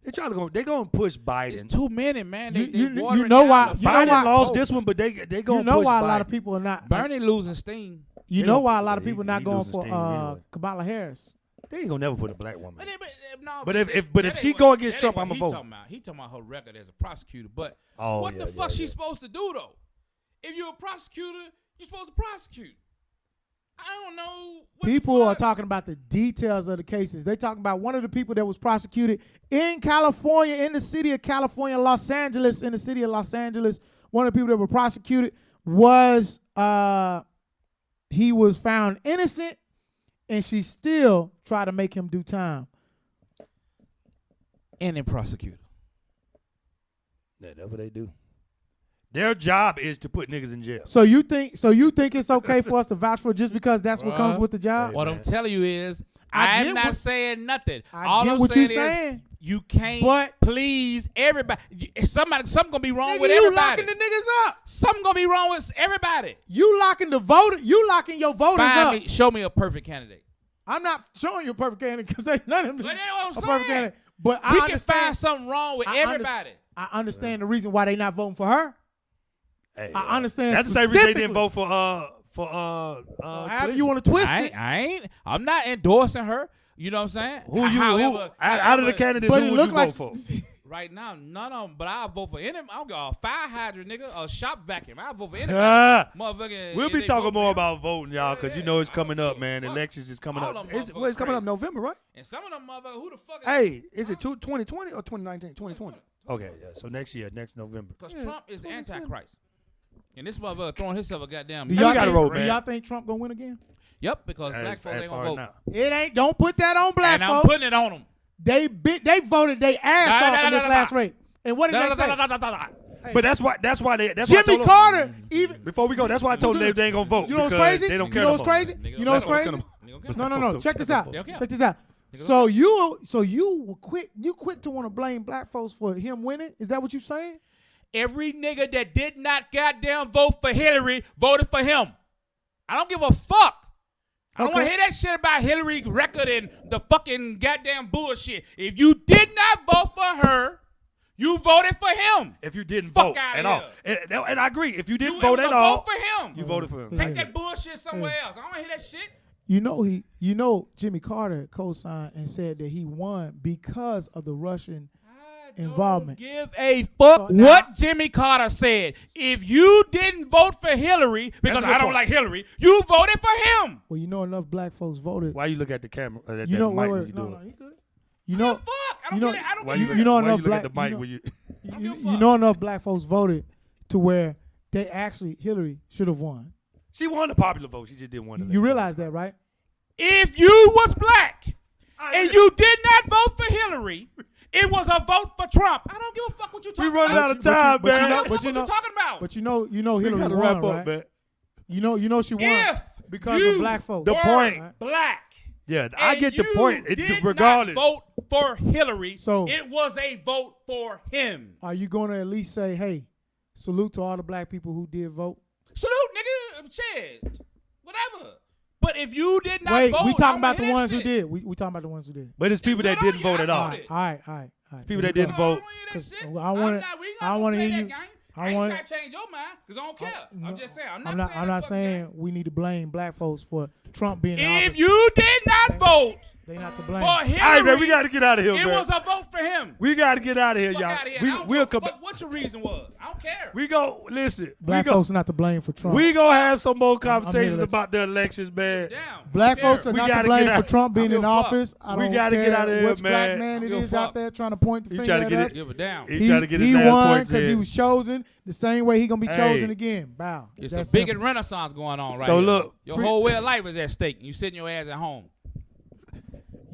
They gonna push Biden. It's too many, man. You They know watering why- down the you know Biden why- lost this one, but they gonna You know push why Biden. a lot of people are not. Bernie losing steam. You They know don't- why a lot of yeah, people he- not he going losing for steam anyway. Kamala Harris. They ain't gonna never put a black woman. No, But if that she ain't go what- against that ain't Trump, what I'ma he vote. talking about. He talking about her record as a prosecutor. But Oh, what yeah, the fuck yeah, she yeah. supposed to do though? If you're a prosecutor, you're supposed to prosecute. I don't know. What People the are fuck? talking about the details of the cases. They're talking about one of the people that was prosecuted in California, in the city of California, Los Angeles, in the city of Los Angeles. One of the people that were prosecuted was he was found innocent, and she still tried to make him do time. And then prosecutor. Yeah, that's what they do. Their job is to put niggas in jail. So you think it's okay for us to vouch for just because that's what comes Bruh. with the job? What man. I'm telling you is, I I'm get not what- saying nothing. I All get I'm what saying you're is saying. you can't But- please everybody. Something gonna be wrong Nigga, with you everybody. locking the niggas up. Something gonna be wrong with everybody. You locking your voters up. Show me a perfect candidate. I'm not showing you a perfect candidate because ain't none of them But that's a what I'm perfect saying. candidate. But I We can understand. find something wrong with I under- everybody. I understand the reason why they not voting for her. Hey, I understand That's the same reason they didn't specifically. vote for However you want to twist it. I'm not endorsing her. You know what I'm saying? Who However, out of the candidates, But who it would look you like vote for? right now, none of them. But I'll vote for any. I'll go a fire hydrant, nigga, a shop vacuum. I'll vote for anybody. Motherfucking. We'll if be they talking vote more for about voting, y'all, because you know it's coming up, man. Fuck. Elections is coming All up. them It's motherfuckers coming up crazy. November, right? And some of them motherfuckers, who the fuck is Hey, is it 2020 or 2019? 2020. Okay, yeah. So next November. Because Trump is the Antichrist. And this motherfucker throwing himself a goddamn. Do you y'all, gotta think, roll, do man. y'all think Trump gonna win again? Yep, because black folks ain't far gonna as vote. now. It ain't. Don't put that on black And I'm folks. putting it on them. They voted their ass off in this last race. And what did they say? But that's why that's why I Jimmy told them, Carter even. before we go, that's why I told them they ain't gonna vote. You know what's because crazy? They don't You care. know what's no more. crazy? You know what's They don't crazy? care Nigga, No. Check this out. They don't care. Check this out. So you were quick. You quick to want to blame black folks for him winning? Is that what you saying? Every nigga that did not goddamn vote for Hillary voted for him. I don't give a fuck. I don't want to hear that shit about Hillary's record and the fucking goddamn bullshit. If you did not vote for her, you voted for him. If you didn't Fuck vote outta at all. here. And I agree. If you didn't It vote was at a all, vote for him. you voted for him. Take that bullshit somewhere else. I don't want to hear that shit. You know, Jimmy Carter co-signed and said that he won because of the Russian involvement. Give a fuck now- what Jimmy Carter said. If you didn't vote for Hillary because That's a good I don't point. like Hillary, you voted for him. Well, you know, enough black folks voted. Why you look at the camera? At You that know, mic wait, when wait, you no, do no, it? you good. You You know, fuck. I don't you know- get it. I don't Why get you, it. you know why enough you look at black- the mic you know- when you? you know enough black folks voted to where they actually Hillary should have won. She won the popular vote. She just didn't win the You realize that, right? If you was black and you did not vote for Hillary, it was a vote for Trump. I don't give a fuck what you We talking running about. out of time, but you man. know- What but you talking about? But you know we Hillary gotta won, wrap right? up, man. You know she won If because you of black folks. The were point. black. Yeah, I and get the you point. Did Regardless, not vote for Hillary. So- it was a vote for him. Are you going to at least say, hey, salute to all the black people who did vote? Salute, nigga. Shit. Whatever. But if you did not Wait, vote, we I talking about wanna the hear ones that who shit. did. We talking about the ones who did. but it's people that No, didn't vote at I all. voted. All right. People that didn't vote. Cause I I wanna- wanna I wanna hear you- I I ain't wanna- trying to change your mind because I don't care. I'm just saying. I'm not. I'm not playing that fucking saying game. we need to blame black folks for Trump being in If office. you did not vote They not to blame. for Hillary, All right, man, we got to get out of here, it man. was a vote for him. We got to get out of here, Fuck y'all. out of here. I don't We'll give a come fuck back. what your reason was. I don't care. We go, listen. Black we go, folks are not to blame for Trump. we gonna have some more here conversations to let you- about the elections, man. Damn. Black I don't folks are care. We not to gotta blame get for out. Trump being I don't in give a fuck. office. I We don't gotta care get out of here, which man. black man I it don't give a is out fuck. there trying to point the He finger trying to at get us. it. Give a damn. He trying to get his He last won points because he in. was chosen the same way he gonna be Hey. chosen again. Bow. It's That's a big simple. renaissance going on right So here. look, Your whole way of life is at stake. You sitting your ass at home.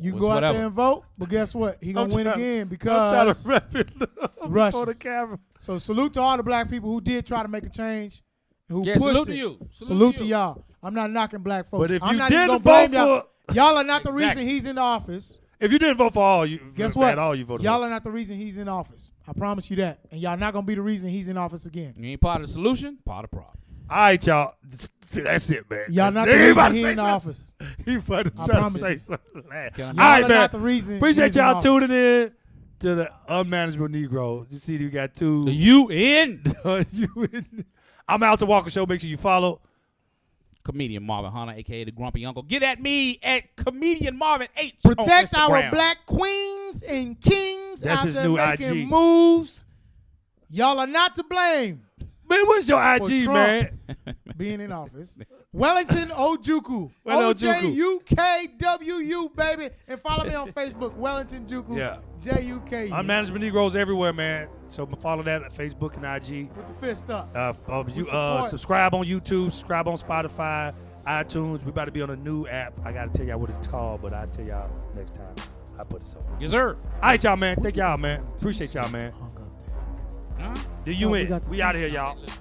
You It's go out whatever. there and vote, but guess what? He gonna win again I'm trying because to wrap it up before the Russians. camera. So salute to all the black people who did try to make a change, and who Yeah, pushed salute it. to you. Salute to you. y'all. I'm not knocking black folks. But if I'm you not even didn't gonna blame vote y'all. Y'all are not the Exactly. reason he's in office. If you didn't vote for all, you Guess at what? all you voted Y'all for. are not the reason he's in office. I promise you that. And y'all not gonna be the reason he's in office again. You ain't part of the solution, part of the problem. All right, y'all. That's it, man. Y'all not the He about reason to he say in something. office. He about to I try to promise say you. something. All Y'all Y'all right, are man. not the reason. Appreciate he's in y'all office. tuning in to the Unmanageable Negroes. You see, we got two. The you in I'm Alton Walker Show. Make sure you follow. comedian Marvin Hunter, aka the Grumpy Uncle. Get at me at comedian Marvin H. Protect on our Instagram. black queens and kings That's out his there new making IG. moves. Y'all are not to blame Man, what's your for IG, Trump man? being in office. Wellington Ojuku. Well, Ojuku. OJUKWU, baby. And follow me on Facebook, Wellington Juku. Yeah. JUKU. Unmanageable Negroes everywhere, man. So follow that at Facebook and IG. Put the fist up. You subscribe on YouTube, subscribe on Spotify, iTunes. We about to be on a new app. I gotta tell y'all what it's called, but I'll tell y'all next time I put it somewhere. Yes, sir. All right, y'all, man. Thank y'all, man. Appreciate y'all, man. Hung up there. Huh? Do you No, we in? got the We out of here, y'all. Listen.